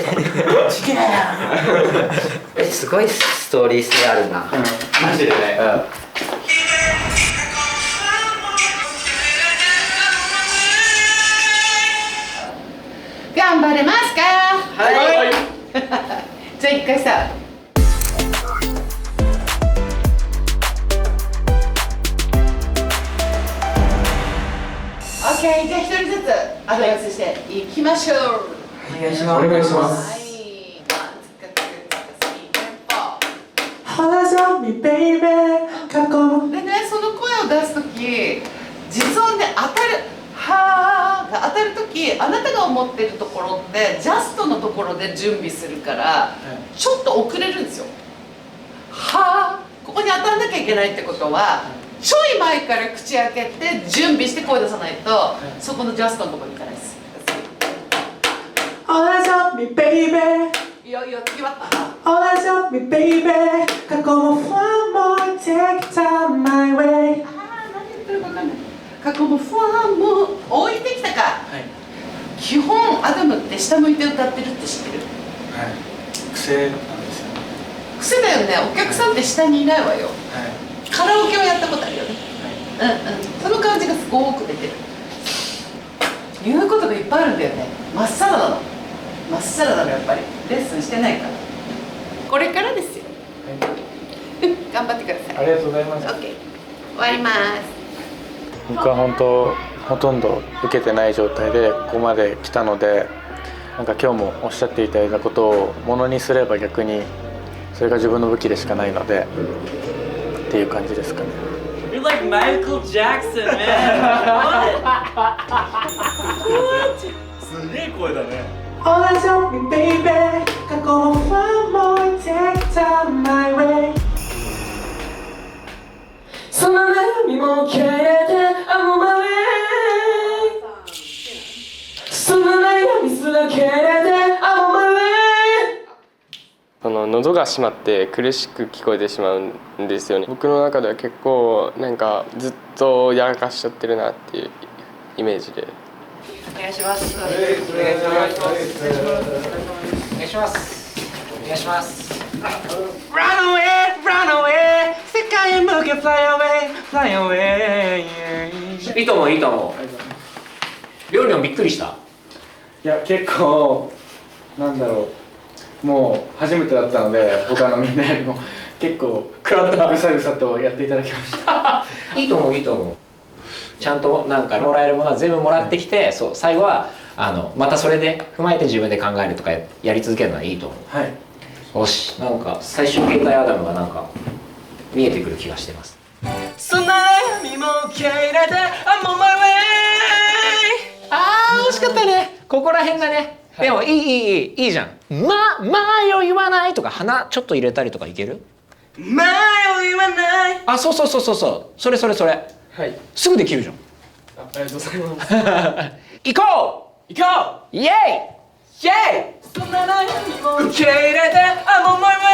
L: て
P: すごいストーリー性あるな、
L: マジでね、
R: 頑張れますか？はい。じゃあ一回さ。オッケー、じゃあ一人ずつアドバイスしていきましょう。
P: お願いします。お願いします。
G: Hold on me baby
R: でね、その声を出すとき、実音で当たるはーが当たるとき、あなたが思っているところってジャストのところで準備するから、ちょっと遅れるんですよ。はー、ここに当たんなきゃいけないってことは、ちょい前から口開けて準備して声出さないと、そこのジャストのところに行かないです。
G: Hold on me baby
R: いやいや、決まった。
G: Hold on me baby 過去も one more take time my way
R: 過去もファンも置いてきたか、基本アダムって下向いて歌ってるって知ってる？
L: はい、癖なんですよね。
R: 癖だよね。お客さんって下にいないわよ、カラオケをやったことあるよね、その感じがすごく出てる。言うことがいっぱいあるんだよね。まっさらなの、まっさらなの。やっぱりレッスンしてないから。これからですよ、頑張ってください。
L: ありがとうございます。
R: OK、 終わります。
L: 僕は本当ほとんど受けてない状態でここまで来たので、なんか今日もおっしゃっていただいたことをものにすれば逆にそれが自分の武器でしかないのでっていう感じですかね。
S: You're like Michael Jackson, man. What? すげえ声だね。
G: Hold on me baby 過去も one more take time my way その悩みも受け入れて I'm on my way その悩みすら受け入れて I'm on my way
O: その喉が閉まって苦しく聞こえてしまうんですよね。僕の中では結構なんかずっとやらかしちゃってるなっていうイメージで。
B: お願いします。お願いします。お願いします。お願いします。
G: Run away, run away 世界へ向け fly away, fly away
B: いいと思う、いいと思う。りょうりょんびっくりした？
L: いや結構なんだろう、もう初めてだったので他のみんなよりも結構ぐさぐさとやっていただきました。
B: いいと思う、いいと思う。ちゃんとなんかもらえるものは全部もらってきて、そう最後はまたそれで踏まえて自分で考えるとかやり続けるのはいいと思う。
L: はい。
B: よし、なんか最終形態アダムがなんか見えてくる気がしてます。
G: そんな悩みも受け入れて I'm on my way
B: 惜しかったね。ここら辺だね。でもいいじゃん。迷いはないとか鼻ちょっと入れたりとかいける？
G: 迷いはない。
B: あ、そう。それ。
L: はい。
B: すぐできるじゃん。
L: ありがとうございます。
B: 行こうイエイイエイ
G: そんな悩みも受け入れて I'm on my way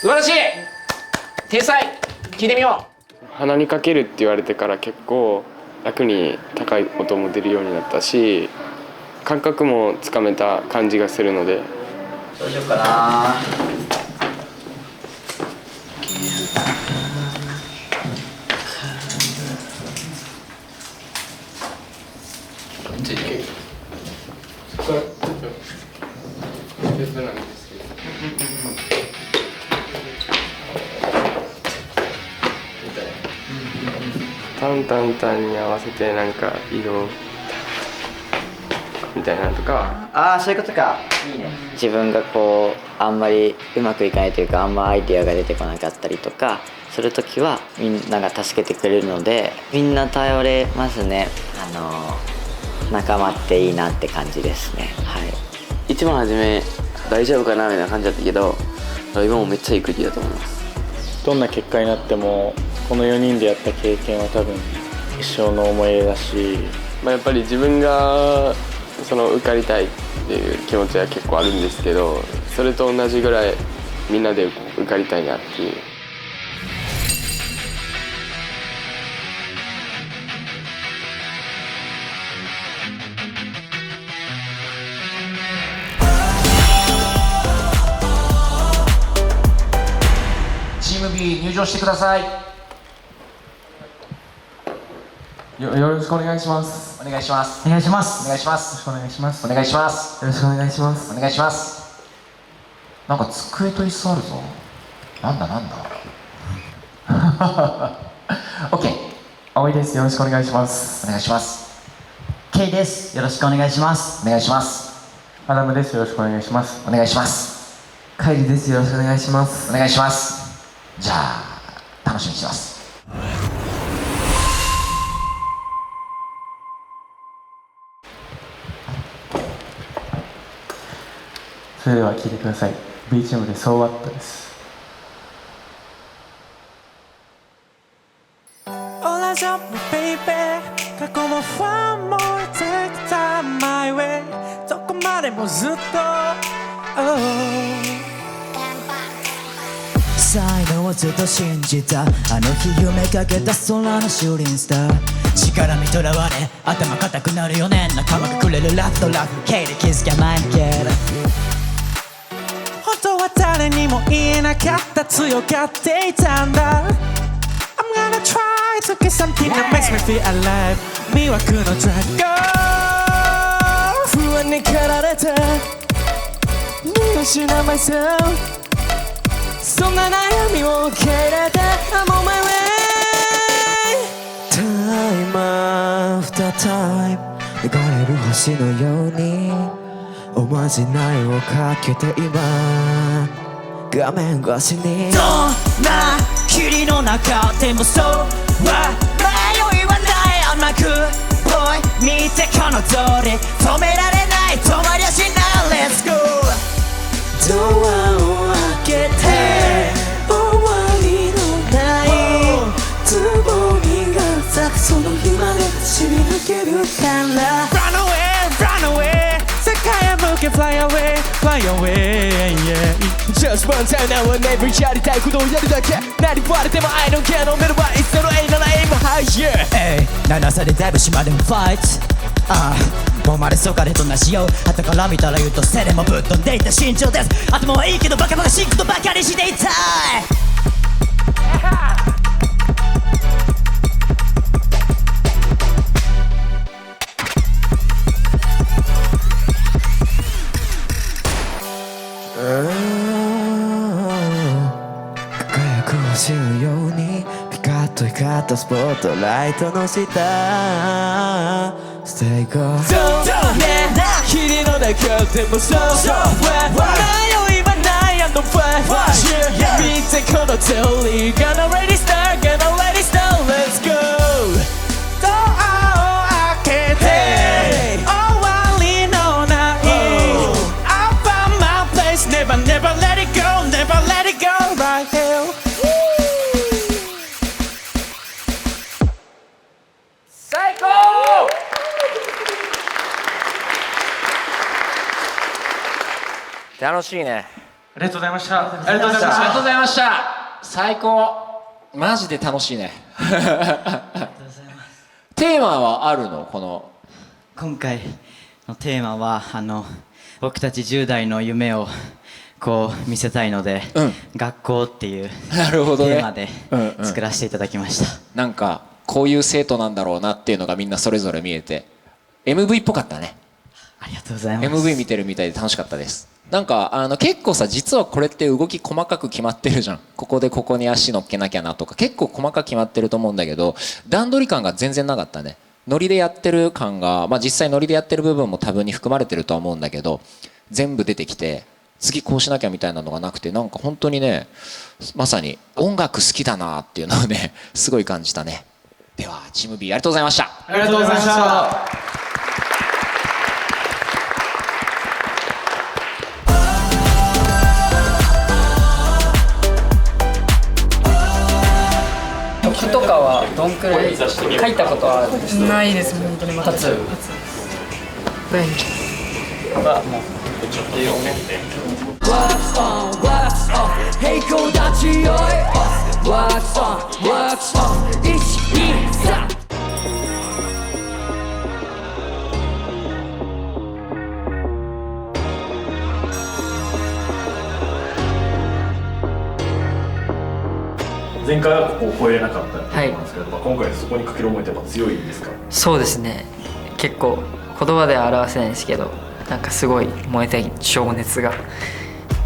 B: 素晴らしい。天才。聞いてみよ
O: う。鼻にかけるって言われてから結構楽に高い音も出るようになったし、感覚もつかめた感じがするので。
P: どうしようかな。
O: これ別なんですけど。タンに合わせてなんか色みたいなのとか。
P: ああ、そういうことか。いいね。自分がこうあんまりうまくいかないというか、あんまアイデアが出てこなかったりとかするときはみんなが助けてくれるので、みんな頼れますね。仲間っていいなって感じですね。はい。
J: 一番初め大丈夫かなみたいな感じだったけど、今もめっちゃいい国だと思います。
L: どんな結果になってもこの4人でやった経験は多分一生の思い出だし、
O: やっぱり自分がその受かりたいっていう気持ちは結構あるんですけど、それと同じぐらいみんなで受かりたいなっていう。
A: 場してください。
T: よろしくお願いします。
A: お願いします。
T: お願いします。
A: お願いします。
T: よろしくお願いします。
A: お願いします。
T: よろしくお願いします。
A: お願いします。なんか机と椅子あるぞ。なんだなんだ。オッケー。
T: 葵です。よろしくお願いします。
A: お願いします。
Q: ケイです。よろしくお願いします。
A: お願いします。
T: アダムです。よろしくお願いします。
A: お願いします。
T: カイリです。よろしくお願いします。
A: お願いします。じゃあ楽しみにしてます。
T: それでは聴いてください。BGM でSo Whatです。
C: All eyes on me, baby. 過去もファンも Take time my way. どこまでもずっと、
Q: 才能をずっと信じた。あの日夢かけた空のシューティングスター。力にとらわれ頭固くなるよね。仲間がくれるラフとラフ系で気づきゃ前向ける。
C: 本当は誰にも言えなかった強がっていたんだ。I'm gonna try to get something that makes me feel alive. 魅惑のドラゴン不安に駆られて見失う myself。 そんな悩みを受け入れて I'm on my way。 Time after time 流れる星のようにおまじないをかけて今画面越しに
Q: どんな霧の中でもそうは迷いはない。甘くぽい見てこの通り止められない止まりゃしない。 Let's go。
C: ドアを開けて終わりのないつぼみが咲くその日まで走り抜けるから Run away, run away。 世界へ向け Fly away, fly away、yeah。 Just one time now and never やりたいことをやるだけ。何言われても I don't care。 飲めればいつでもAなら A も higher。
Q: 7歳でだいぶ島でもファイト。もうまれそかれとなしよう。後から見たら言うとセレもぶっ飛んでいた身長です。頭はいいけどバカバカしいことばかりしていたい。
C: 輝く星のようにピカッと光ったスポットライトの下 Stay go。 霧の中でもそう迷いはないあのファイト。見てこの通り Gonna let it start, gonna let it start, let's go。 ドアを開けて終わりのない I found my place, never never let it go, never let it go right here。
A: 最高。楽しいね。
L: ありがとうございました。あ
B: ありがとうございました。ありがとうございました。最高。マジで楽しいね。テーマはあるの？この
Q: 今回のテーマは僕たち10代の夢をこう見せたいので、学校っていう
B: なるほどね
Q: テーマで作らせていただきました。
B: なんかこういう生徒なんだろうなっていうのがみんなそれぞれ見えて MV っぽかったね。
Q: ありがとうございます。
B: MV 見てるみたいで楽しかったです。なんか結構さ、実はこれって動き細かく決まってるじゃん。ここでここに足乗っけなきゃなとか結構細かく決まってると思うんだけど、段取り感が全然なかったね。ノリでやってる感が、実際ノリでやってる部分も多分に含まれてるとは思うんだけど、全部出てきて次こうしなきゃみたいなのがなくて、なんか本当にね、まさに音楽好きだなっていうのをねすごい感じたね。ではチーム B ありがとうございました。
L: ありがとうございました。
E: 曲とかはどんくらい書いたことは
U: ないです、本当にまだ
E: 初
U: は
E: もう
C: What's on, what's on 平行立ちよい What's on, what's on 1、2、3
L: 前
I: 回はここを超えれなかったってことなんですけど、今回そこにかける思いってやっぱ強いんですか？
F: そうですね、結構言葉では表せないんですけど、なんかすごい燃えたい情熱が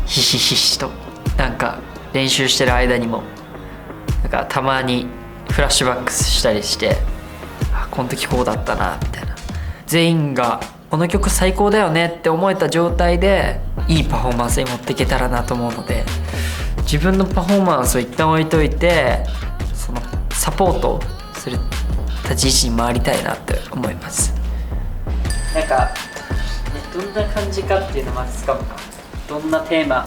F: ひしひしと、なんか練習してる間にもなんかたまにフラッシュバックしたりして、あ、この時こうだったなみたいな、全員がこの曲最高だよねって思えた状態でいいパフォーマンスに持っていけたらなと思うので、自分のパフォーマンスを一旦置いといて、そのサポートする立ち位置に回りたいなって思います。なんかどんな感じかっていうのをまずつかむか。どんなテーマ？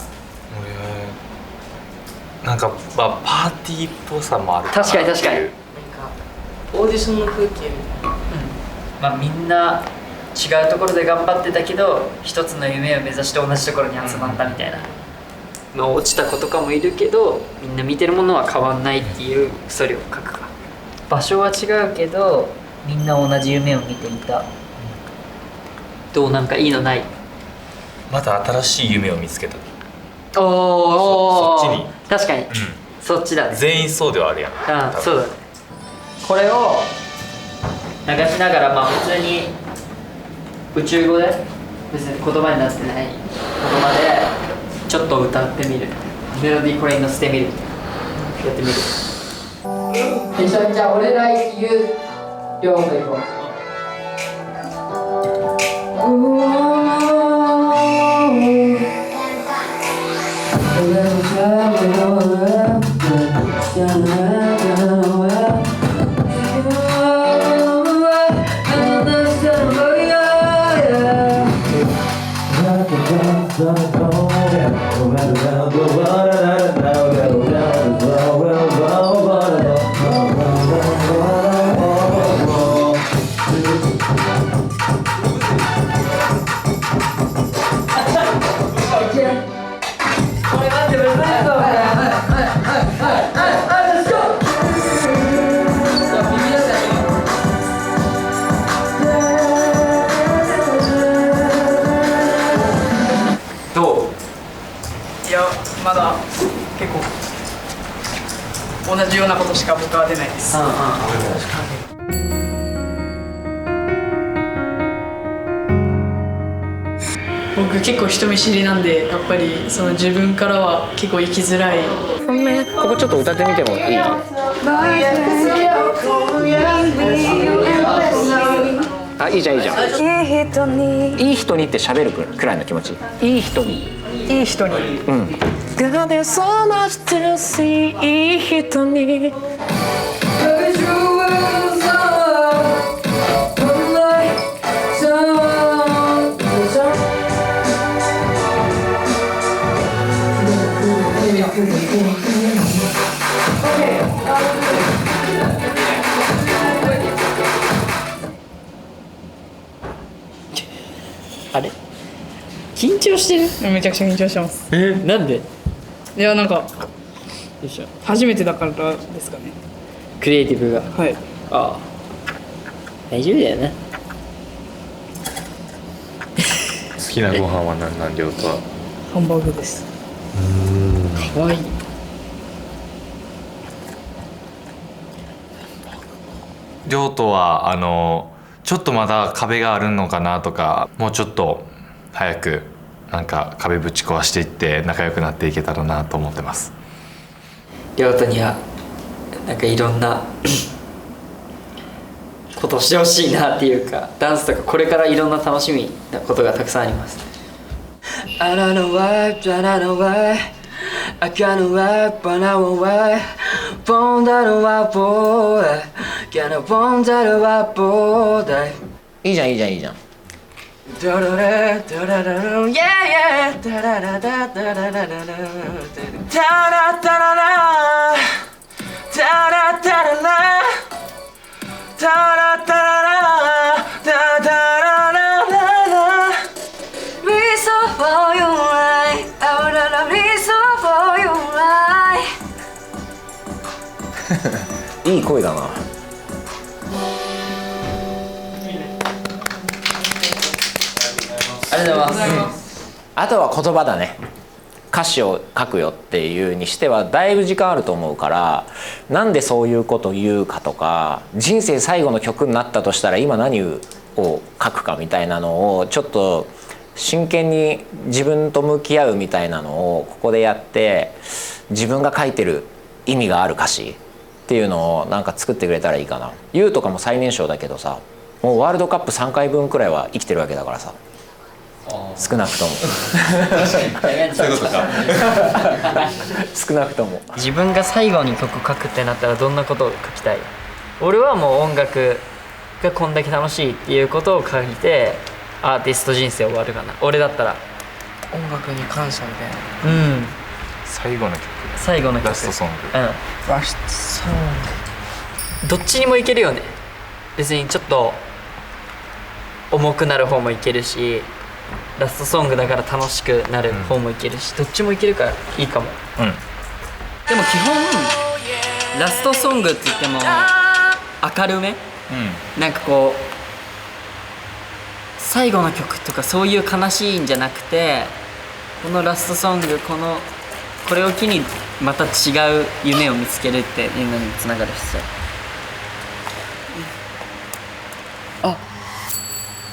U: なんか、まあ、パーティーっぽさもあるかな。
F: 確かに確かに。
E: なんかオーディションの風景みたいな。
F: まあみんな違うところで頑張ってたけど、一つの夢を目指して同じところに集まったみたいな。まあ落ちた子とかもいるけど、みんな見てるものは変わんないっていうストーリーを書くか。場所は違うけど、みんな同じ夢を見ていた。どう、なんかいいのない？
U: また新しい夢を見つけた。
F: おー、
U: そっちに。
F: 確かに、そっちだね。
U: 全員そうではあるやん。
F: ああ、そうだね。これを流しながら、まあ普通に宇宙語で別に言葉になってない言葉でちょっと歌ってみる、メロディーこれに乗せてみる、やってみる。一緒に、じゃあ俺ら言う両方行こう。
E: まだ結構同じようなことしか僕は出ないです。僕結構人見知りなんで、やっぱりその自分からは結構生きづらい。
A: ここちょっと歌ってみてもいい？あ、いいじゃんいいじゃん。いい人にって喋るくらいの気持ち。いい人に。
E: いい人に。
A: うん。
E: God there's so much to see いい人に。
F: あれ？緊張してる？
E: めちゃくちゃ緊張してます。
F: なんで？
E: いや、なんか初めてだからですかね。
F: クリエイティブが。
E: はい。
F: ああ、大丈夫だよね。
U: 好きなご飯は何量とは？
E: ハンバーグです。
F: かわいい。
U: 量とはちょっとまだ壁があるのかなとか、もうちょっと早くなんか壁ぶち壊していって仲良くなっていけたらなと思ってます。
F: 亮太にはなんかいろんなことしてほしいなっていうか、ダンスとかこれからいろんな楽しみなことがたくさんあります。I don't know why, I don't know why, I can't wait, but I won't wait. Born that way, boy, gonna born that way, boy.
A: いいじゃんいいじゃんいいじゃん。
F: ダララダラララ yeah yeah ダララダダララララダラダララダラダラダララダララ Reason for your life, oh la la, reason for your life.
A: いい声だな。
F: ありがとうございます。
A: あとは言葉だね。歌詞を書くよっていうにしてはだいぶ時間あると思うから、なんでそういうことを言うかとか、人生最後の曲になったとしたら今何を書くかみたいなのをちょっと真剣に自分と向き合うみたいなのをここでやって、自分が書いてる意味がある歌詞っていうのをなんか作ってくれたらいいかな。ユウとかも最年少だけどさ、もうワールドカップ3回分くらいは生きてるわけだからさ、少なくとも
U: そういうことか
A: 少なくとも。
F: 自分が最後に曲書くってなったらどんなことを書きたい？俺はもう音楽がこんだけ楽しいっていうことを書いてアーティスト人生終わるかな。俺だったら
M: 音楽に感謝みたいな。
U: 最後の曲、
F: 最後の曲、
U: ラストソング、
M: ラストソン
F: グどっちにもいけるよね。別にちょっと重くなる方もいけるし、ラストソングだから楽しくなる方もいけるし、どっちもいけるからいいかも。でも基本ラストソングって言っても明るめ、なんかこう最後の曲とかそういう悲しいんじゃなくて、このラストソングこれを機にまた違う夢を見つけるっていうのにつながるしさ。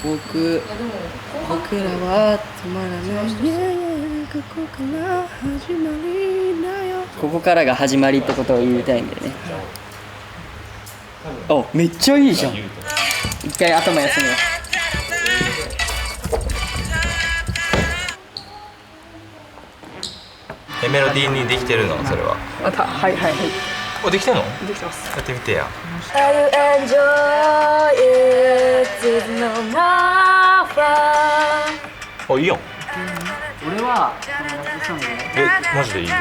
M: 僕らは止まらないここから始まりだよ。
F: ここからが始まりってことを言いたいんだよね。めっちゃいいじゃん。一回頭休めよ
U: う。メロディーにできてるのそれは？
E: はいはいはい。
U: できてんの？
E: できてます。
U: やってみてや。
K: Are you enjoy it? There's no more fun.
U: いいよ。
E: 俺はラストソング
U: マジでいいよ。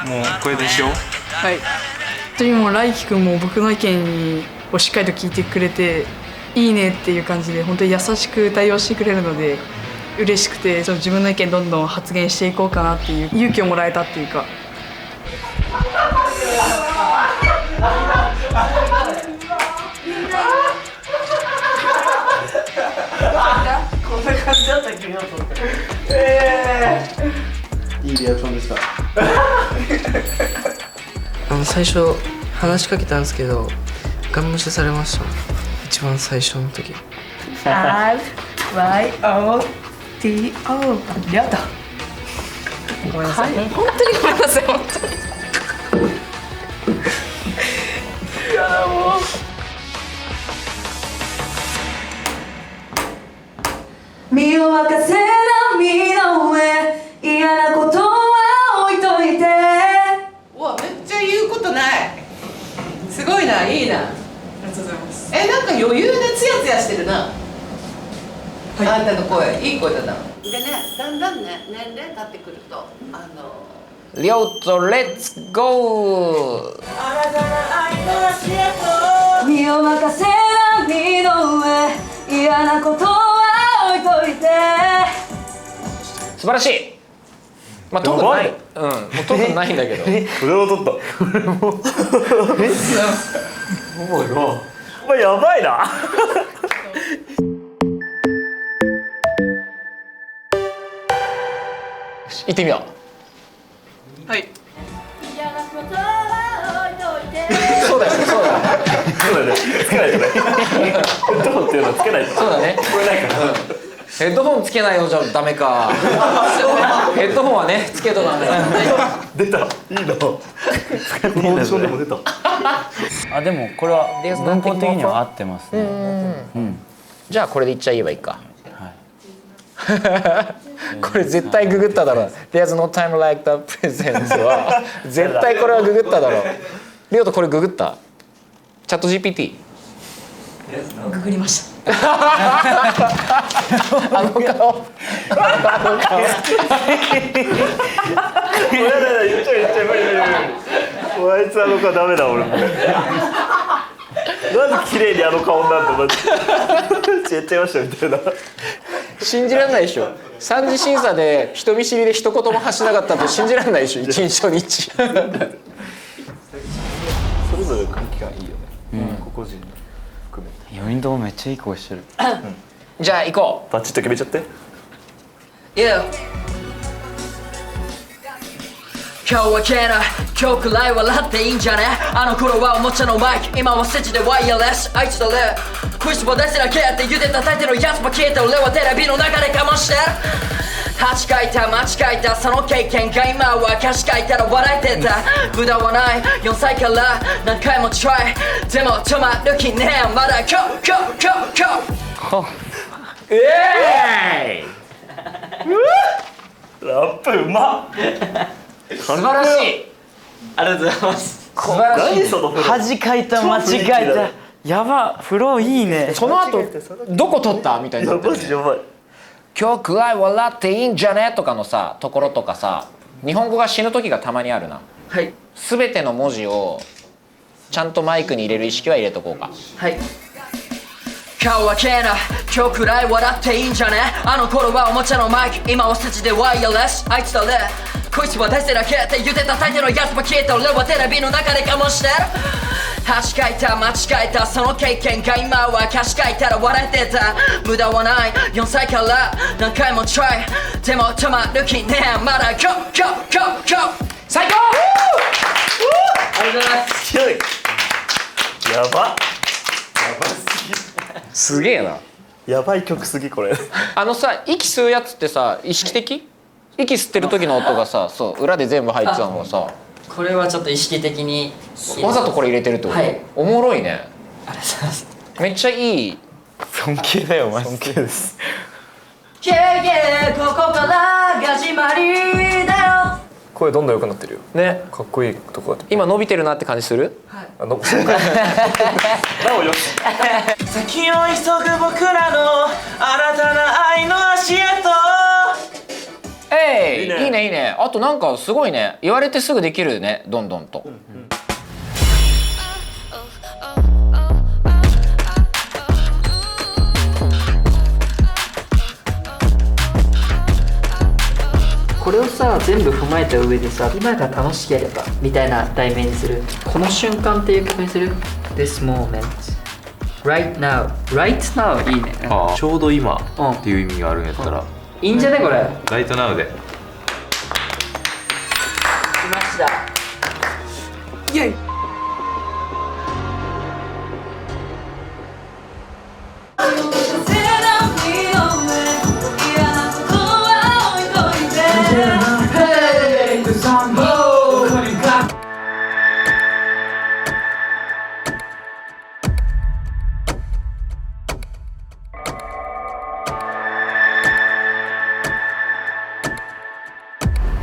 U: もうこれでしよう。
E: はい。本当にもう来輝くんも僕の意見をしっかりと聞いてくれて、いいねっていう感じで本当に優しく対応してくれるので嬉しくて、ちょっと自分の意見どんどん発言していこうかなっていう勇気をもらえたっていうか。
G: こんな感じだったっけ？いいリアクションでした。
M: 最初話しかけたんですけどガン無視されました。一番最初の時。
K: RYOTO りょうと。ごめんなさい。本当にごめんなさい。本当に。いやもう。身を任せな身の上、嫌なことは置いといて。
R: うわ、めっちゃ言うことない。すごいな、いいな。ありがとうございます。なんか余裕でツヤツヤしてるな。あんたの声、いい声だな。でね、だんだんね、年齢経ってくると、
A: りょうとレッツゴー。
K: 身を任せな身の上、嫌なことは置いといて。
A: 素晴らしい。まあ特にない、もう特にないんだけど。
I: 俺も取った。お前やばいな。
A: 行ってみよ
E: う。はい。
A: そうだよね、そうだよね。
I: そうだね。つけないとね。ヘッドホンっていうのはつけないと。
A: そうだね。
I: 聞こえないから。
A: ヘッドホンつけないよじゃダメか。ヘッドホンはねつけとかね。
I: 出た。いいの。使っていいんだね。でも出た。
V: でもこれは文法的には合ってますね。
A: じゃあこれでいっちゃえばいいか。これ絶対ググっただろう。There's no time like the present は絶対これはググっただろう。リオとこれググった？チャット GPT？
K: ググりました。
A: あの顔。
I: 言っちゃう無理。あいつあの顔ダメだ俺も。なんで綺麗にあの顔になるの？やっちゃいましたみたいな。
A: 信じられないでしょ。三次審査で人見知りで一言も発しなかったと信じられないでしょ。一日初日。
I: それぞれ空気感いいよね。個々人含めて。
V: 4人ともめっちゃいい声してる。
A: じゃあ行こう。
I: バチッと決めちゃって。
D: Yeah今日はけな今日くらい笑っていいんじゃねあの頃はおもちゃのマイク今はステージでワイヤレスあいつだねクイズも出せなきゃって言って叩いてるやつも消えて俺はテレビの中でかましてる8回いた間違えたその経験が今は歌詞書いたら笑えてた無駄はない4歳から何回もトライでも止まる気ねえまだ今日
S: ラップうまっ
B: 素晴らしい
V: ありがとうございます素晴らしい
S: 何そのフロー
V: 恥かいた間違えたやばフローいいね
B: その後どこ取ったみたいになってる、ね、
S: やばい
B: 今日くらい笑っていいんじゃねとかのさところとかさ日本語が死ぬ時がたまにあるな
D: はい
B: 全ての文字をちゃんとマイクに入れる意識は入れとこうか
D: はい今日はけな今日くらい笑っていいんじゃねあの頃はおもちゃのマイク今はステージでワイヤレスあいつだねこいつは出せなきゃって言って叩いてるやつも消えて俺はテレビの中でかもしてる8回いた間違えたその経験が今は歌詞書いたら笑えてた無駄はない4歳から何回もトライでも止まる気ねえまだ今日
B: 最高
D: ありがとうございます
S: 強いやば
B: すげえな
S: やばい曲すぎこれ
B: あのさ息吸うやつってさ意識的息吸ってる時の音がさそう裏で全部入ってたのがさ
D: これはちょっと意識的に
B: わざとこれ入れてるってこと、はい、おもろいね
D: ありがとうございます
B: めっちゃいい
S: 尊敬だよマジで尊敬です
D: ここからが始まりだよ
I: 声どんどん良くなってるよ
B: ね
I: かっこいいとこだ
B: 今伸びてるなって感じする
D: はい
I: なおよし
S: 先を急ぐ僕らの新たな愛の足跡
B: いいねいいねあとなんかすごいね言われてすぐできるねどんどんと、
F: これをさ全部踏まえた上でさ今が楽しければみたいな題名にするこの瞬間っていう曲にする This moment Right now Right now いいね
U: ああちょうど今っていう意味があるんやったら、
F: いいんじゃねこれ
U: ライトナウで
D: 来ましたイェイ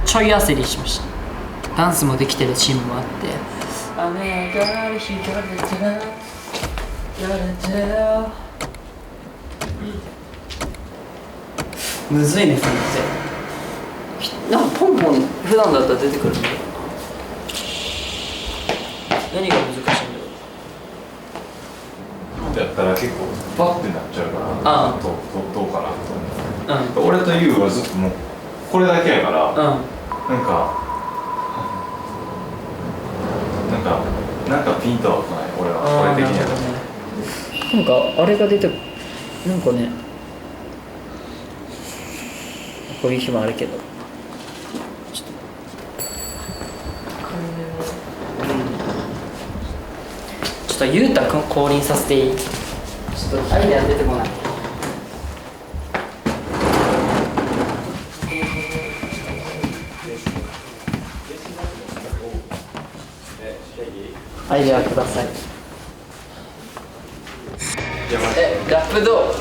F: ちょい焦りしましたダンスもできてるチームもあって雨がある日が出てやれてむずいねそれってなんかポンポン普段だったら出てくるんだけど何が難しいんだろう
U: やったら結構バッてなっちゃうからどうかなと思う、俺とユウはずっともうこれだけやから、なんかピンとは来ない俺はこれ的には
F: なんかあれが出てなんかねこういう日もあるけどちょっとゆうたくん降臨させていい？ちょっとアイデア出てこない。アイデアください。
D: ラップどう？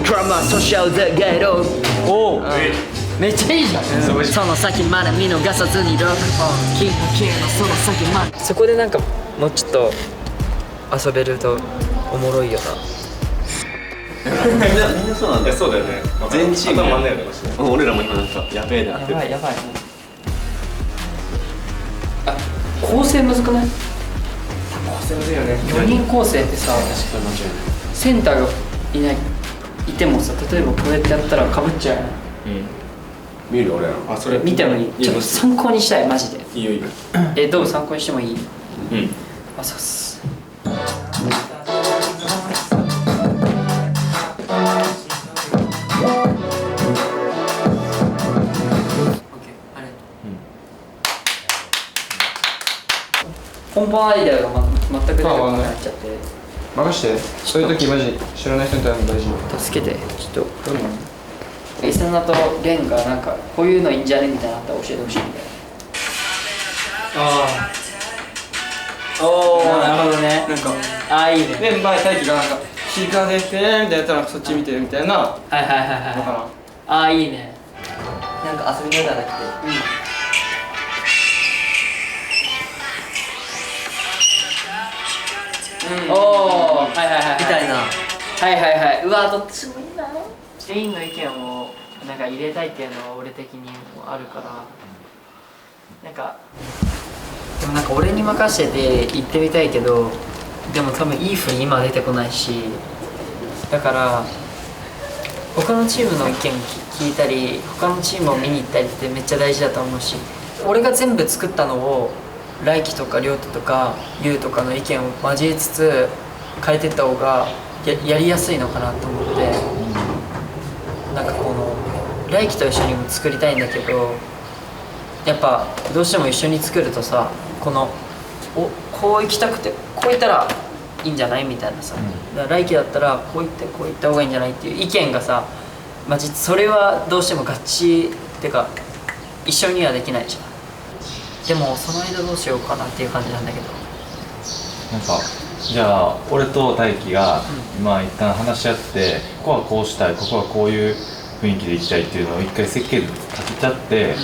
D: ドラマソーシャルでゲイロ
F: お
D: めっちゃいいじゃん。その先まで見逃さずにロックオンキングキンのその先まで。
F: そこでなんかもうちょっと遊べるとおもろいよな。
I: みんなそうなんだよ。そうだよね。全チームやんないよね。俺らも今なんかやべえなって。
F: やばい。あ、構成むずくない？構成むずいよね。4人構成ってさ、センターがいてもさ、例えばこうやってやったらかぶっちゃうよね。
I: 見る俺ら。あ、それ
F: 見てもいい。ちょっと参考にしたいマジで。
I: いいよいいよ。
F: どう参考にしてもいい？
I: うん。
F: あ、そうっす。
D: 本アイデアが、全く出てこなくなっちゃって。
E: 任して。そういう時マジ知らない人に頼むの大事。
D: 助けて、ちょっと。イサナとレンがなんかこういうのいいんじゃねみたいなのあったら教えてほしいみたいな。おお、なるほどね。
E: なんか
D: いいね。
E: で前大輝がなんか日が出てみたいなやったらそっち見てみたいな。
D: はいはいはいはい。いいね。なんか遊びながら来て。おお、はいはいはい。みたいな。はいはいはい。うわ、どっちもいいな。全員の意見をなんか入れたいっていうのは俺的にもあるから、なんかでもなんか俺に任せて行ってみたいけど、でも多分いい風に今は出てこないし、だから他のチームの意見聞いたり他のチームを見に行ったりってめっちゃ大事だと思うし、俺が全部作ったのを来季とか亮太とか優とかの意見を交えつつ変えてった方がやりやすいのかなと思って、なんかこの来季と一緒にも作りたいんだけど、やっぱどうしても一緒に作るとさ、こう行きたくてこう行ったらいいんじゃないみたいなさ、だから来季だったらこう行った方がいいんじゃないっていう意見がさ、それはどうしても合致ってか一緒にはできないじゃん。でもその間どうしようかなっていう感じなんだけど、
U: なんかじゃあ俺と大輝が今一旦話し合って、ここはこうしたい、ここはこういう雰囲気でいきたいっていうのを一回設計図立てちゃって、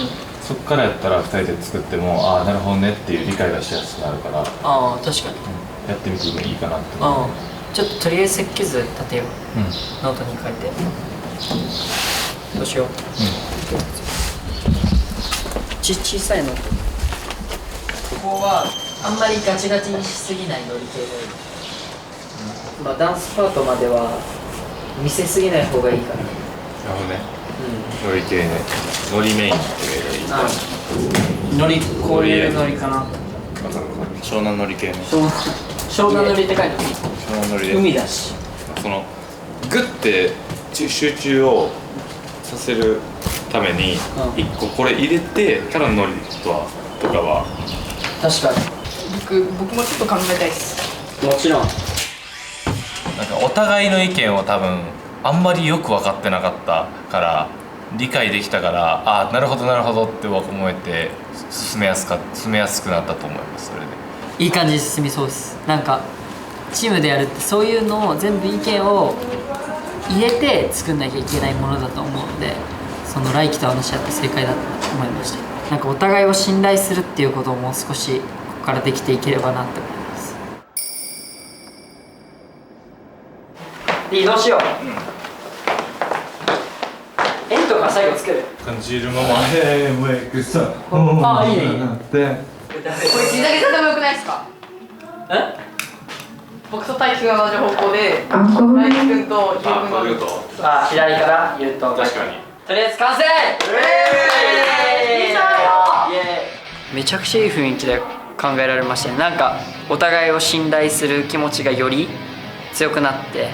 U: そこからやったら2人で作っても、ああなるほどねっていう理解がしやすくなるから、
D: 確かに、
U: やってみてもいいかなって思う。
D: ちょっととりあえず設計図立てよう、ノートに書いて。どうしよう、小さいノート。ここはあんまりガチガチにしすぎないノリ系がいい。ダンスパートまでは見せすぎない方がいいから。
U: なるほどね。ノリ系ね。ノリメインって
D: ノリ、こういうノリかな。
U: 湘南ノリ系ね。
D: 湘南ノリって書いてある。
U: 湘南ノリで。
D: 海だし。
U: そのグッて集中をさせるために一個これ入れてからのノリとかは。
D: 確かに。
K: 僕もちょっと考えたいです。
D: もちろん。
U: なんかお互いの意見を多分あんまりよく分かってなかったから理解できたから、ああなるほどなるほどって思えて進めやすくなったと思います。それで
D: いい感じに進みそうです。なんかチームでやるってそういうのを全部意見を入れて作んなきゃいけないものだと思うので、その来季と話し合って正解だと思いました。なんかお互いを信頼するっていうことをもう少しここからできていければなって思います。移動しよう。円とか最後つける。
U: 感じるままへーウェイクさ。
D: いいね。
K: これギザギザでもよくないですか？僕と大輝が同じ方向で、大輝君とゆう君が
D: 左からゆうと。
U: 確かに。
D: とりあえず完成。めちゃくちゃいい雰囲気で考えられましたね。なんかお互いを信頼する気持ちがより強くなって、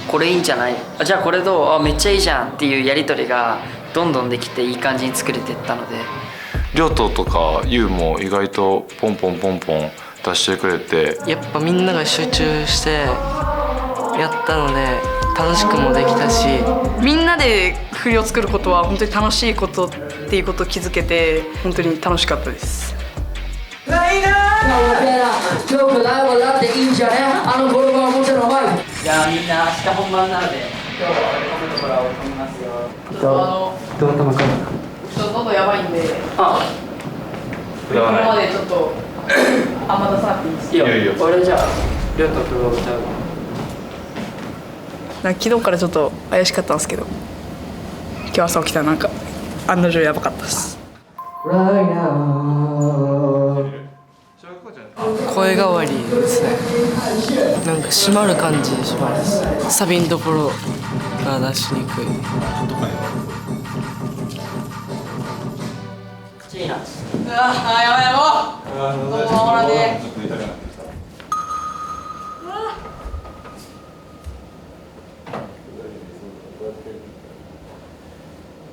D: これいいんじゃない、じゃあこれどう、めっちゃいいじゃんっていうやり取りがどんどんできていい感じに作れていったので、
U: 亮斗とか優も意外とポンポン出してくれて、
M: やっぱみんなが集中してやったので楽しくもできたし、みんなで振りを作ることは本当に楽しいことっていうことを気づけて本当に楽しかったです。
D: ないなー。今日くらい笑っていいんじゃね。あのボロボロおもちゃの前。じゃあみんな明日本番なので今日はこのところは終わりますよ。
K: ちょっと喉やばいんで。今までちょっとあんま出さなくていいですか？
D: いいよ。俺じゃあ亮太君が歌う。
K: 昨日からちょっと怪しかったんですけど、今日朝起きたらなんか案の定やばかったです。
M: 声変わりですね。なんか締まる感じします。サビのところが出しにくい。
D: チーナ。
K: やばいもう。どうもほらね。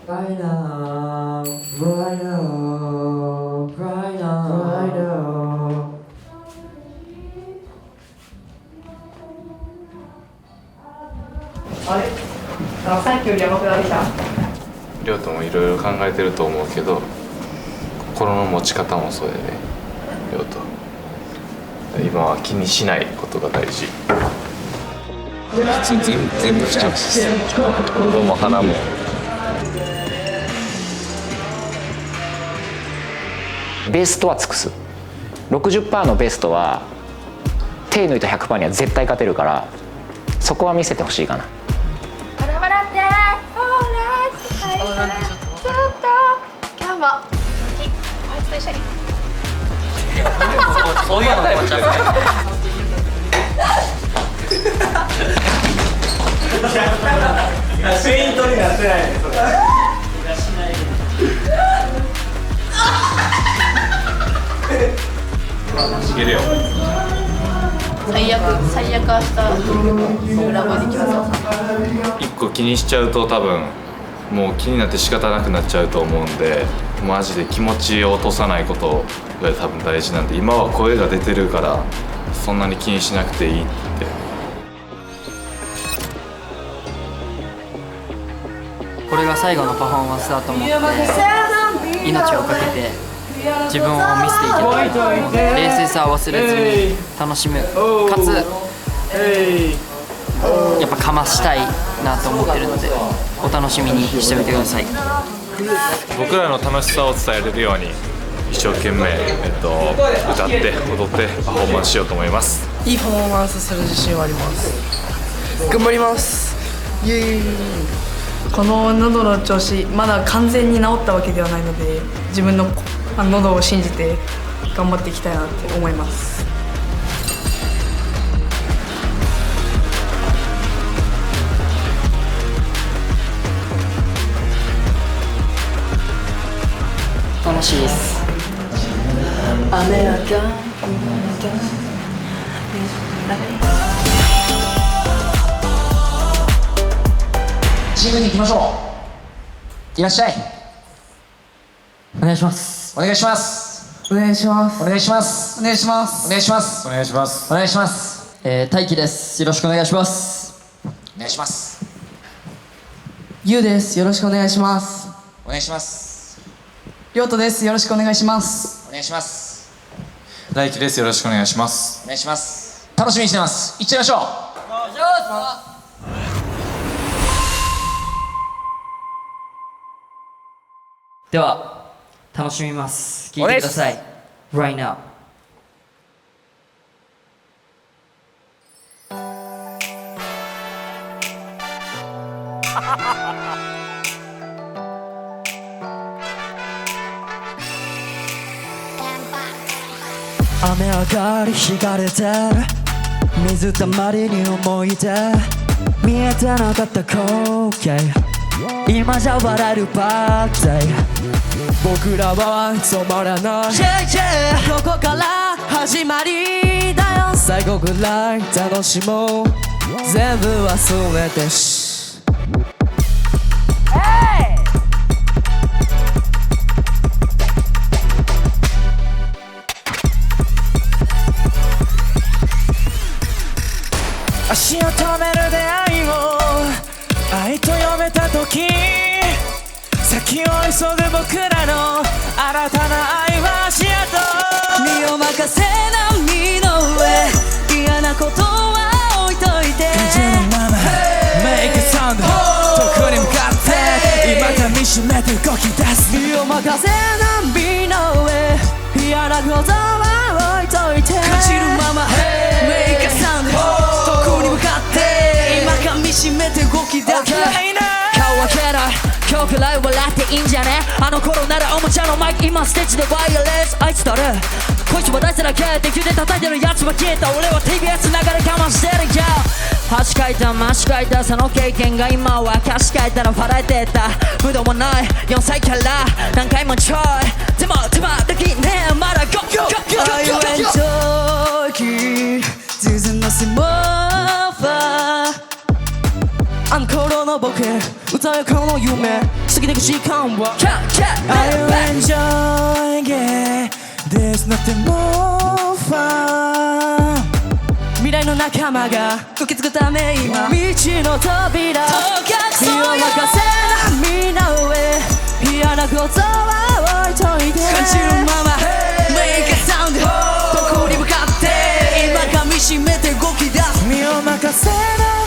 D: Brighter, brighter, brighter.
M: あれさっきよりやばくなってきた。
U: 亮斗もいろいろ考えてると思うけど、心の持ち方もそうやね。亮斗、今は気にしないことが大事。普通に全部口をして喉も鼻も。
B: ベーストは尽くす。60% のベストは手抜いた 100% には絶対勝てるから、そこは見せてほしいかな。
K: 笑ってちょっと今日もあいつと一緒に
S: そういうのでもちゃう
I: フェイントになってないねそれ。
U: いけるよ。
K: 最悪明日裏声できます。
U: 一個気にしちゃうと多分もう気になって仕方なくなっちゃうと思うんで、マジで気持ちを落とさないことが多分大事なんで、今は声が出てるからそんなに気にしなくていいって。
H: これが最後のパフォーマンスだと思って命をかけて自分を見せていけたらと思うので、冷静さを忘れずに楽しむ、かつやっぱかましたいなと思ってるのでお楽しみにしておいてください。
U: 僕らの楽しさを伝えれるように一生懸命、歌って踊ってパフォーマンスしようと思います。
M: いいパフォーマンスする自信はあります。頑張ります。イエーイ。この喉の調子まだ完全に治ったわけではないので、自分の喉を信じて頑張っていきたいなって思います。
H: 楽しいです。
D: 雨が
B: チームに行きましょう。いらっしゃい。
H: お願いします。
B: お願いします。
M: お願いします。
B: お願いします。
M: お願いします。
B: お願いします。
U: お願いします。
B: お願いします。
H: 大輝です。よろしくお願いします。
B: お願いします。
M: ゆうです。よろしくお願いします。
B: お願いします。
M: りょうとです。よろしくお願いします。
B: お願いします。
U: 大輝です。よろしくお願いします。
B: お願いします。楽しみにしてます。行っちゃいましょう。
H: では楽しみます。聞いてください。Right now。
C: 雨上がり引かれて水たまりに思い出見えてなかった光景今じゃ笑えるバーデイ僕らは止まらない、ここから始まりだよ最後ぐらい楽しもう全部忘れて足を止める出会いを愛と呼べた時先を急ぐ僕らの新たな愛は足跡身を任せ波の上嫌なことは置いといて感じのまま Make a sound どこに向かって今かみしめて動き出す身を任せ波の上嫌なことは置いといて感じるまま Make a sound どこに向かって今かみしめて動き出す顔はけない今日くらい笑っていいんじゃねあの頃ならおもちゃのマイク今ステージでワイヤレスあいつ誰こいつは大事だけで急で叩いてるやつは消えた俺は TBS 流れ我慢してるよ端書いたマシ書いたその経験が今は歌詞書いたら笑えてた無駄もない4歳から何回もちょいでもできねえまだ Go Are you enjoying This is more fun あの頃の僕歌うこの夢過ぎてく時間は Are you enjoying it There's nothing more fun 未来のの仲間が受け継ぐため今道の扉身を任せなみんな上嫌なことは置いといて感じるままメイクサウンドどこに向かって今噛み締めて動き出す身を任せな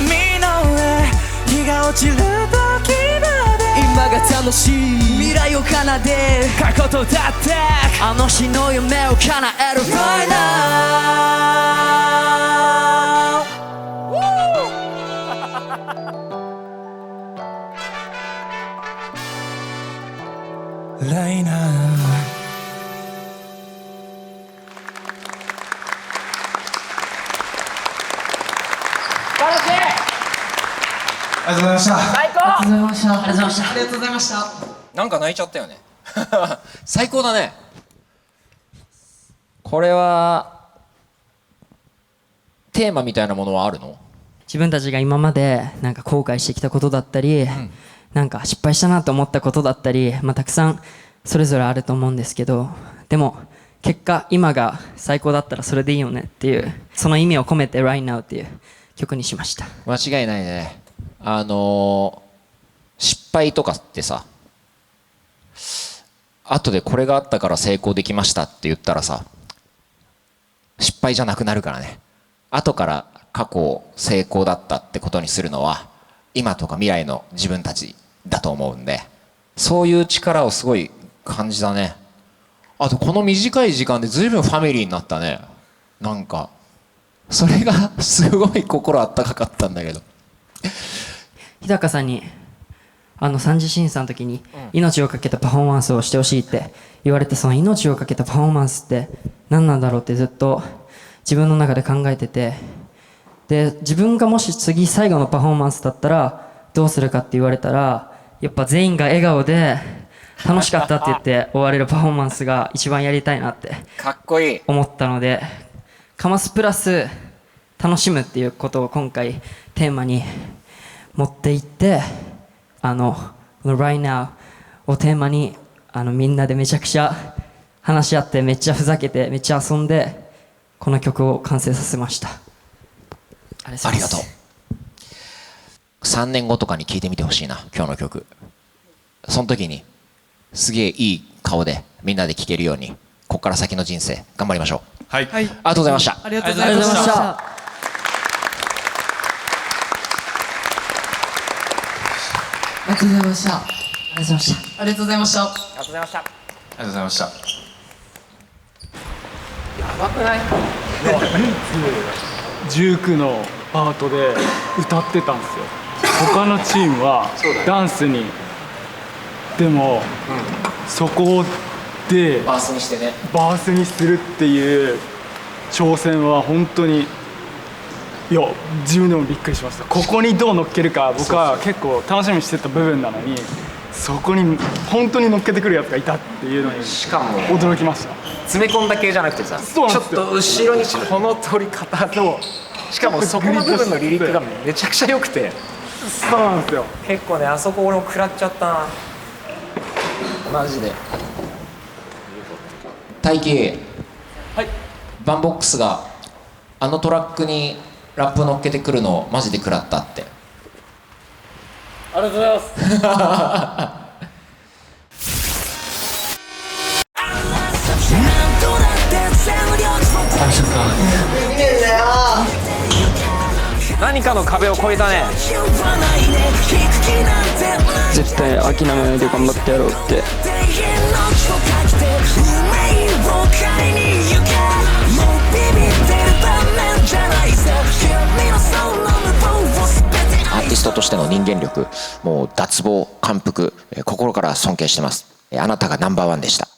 C: みんな上日が落ちる時まで今が楽しい未来を奏で過去とだってあの日の夢を叶える Right now Right now
V: ありがとうございました。
K: 最高。ありがとうございました。ありがとうございました。
A: ありがとうございました。なんか泣いちゃったよね最高だね。これはテーマみたいなものはあるの？
N: 自分たちが今までなんか後悔してきたことだったり、なんか失敗したなと思ったことだったり、たくさんそれぞれあると思うんですけど、でも結果今が最高だったらそれでいいよねっていう、その意味を込めて Right Now っていう曲にしました。
A: 間違いないね。失敗とかってさ、後でこれがあったから成功できましたって言ったらさ、失敗じゃなくなるからね。後から過去を成功だったってことにするのは今とか未来の自分たちだと思うんで、そういう力をすごい感じたね。あとこの短い時間で随分ファミリーになったね。なんかそれがすごい心あったかかったんだけど、
N: 日高さんに三次審査の時に命をかけたパフォーマンスをしてほしいって言われて、その命をかけたパフォーマンスって何なんだろうってずっと自分の中で考えてて、で自分がもし次最後のパフォーマンスだったらどうするかって言われたら、やっぱ全員が笑顔で楽しかったって言って終われるパフォーマンスが一番やりたいなって
A: かっこいい
N: 思ったので、かますプラス楽しむっていうことを今回テーマに持っていって、この Right Now をテーマにみんなでめちゃくちゃ話し合って、めっちゃふざけて、めっちゃ遊んでこの曲を完成させました。
A: ありがとう。3年後とかに聴いてみてほしいな、今日の曲。その時にすげえいい顔でみんなで聴けるように、ここから先の人生頑張りましょう。はい、ありがとうございました。
K: ありがとうございました。
A: あ
K: りがとうございました。ありがとうございました。ありがとうございました。
A: ありがとうございました。
V: ありがとうございました。
E: やばくない？19のパートで歌ってたんですよ。他のチームはダンスに、でも、そこで
A: バースにしてね、
E: バースにするっていう挑戦は本当に、いや自分でもびっくりしました。ここにどう乗っけるか僕は結構楽しみにしてた部分なのに、そこに本当に乗っけてくるやつがいたっていうのに
A: しかも
E: 驚きました。
A: 詰め込んだ系じゃなくてさ、ちょっと後ろにこの取り方と、しかもそこの部分のリリックがめちゃくちゃ良くて、
E: そうなんですよ。
A: 結構ね、あそこ俺も食らっちゃったなマジで。大輝、はい、バンボックスがあのトラックにラップ乗っけてくるのマジで食らったって。
E: ありがとうございます
A: 何かの壁を越えたね。
V: 絶対諦めないで頑張ってやろうって。
A: アーティストとしての人間力、もう脱帽感服、心から尊敬してます。あなたがナンバーワンでした。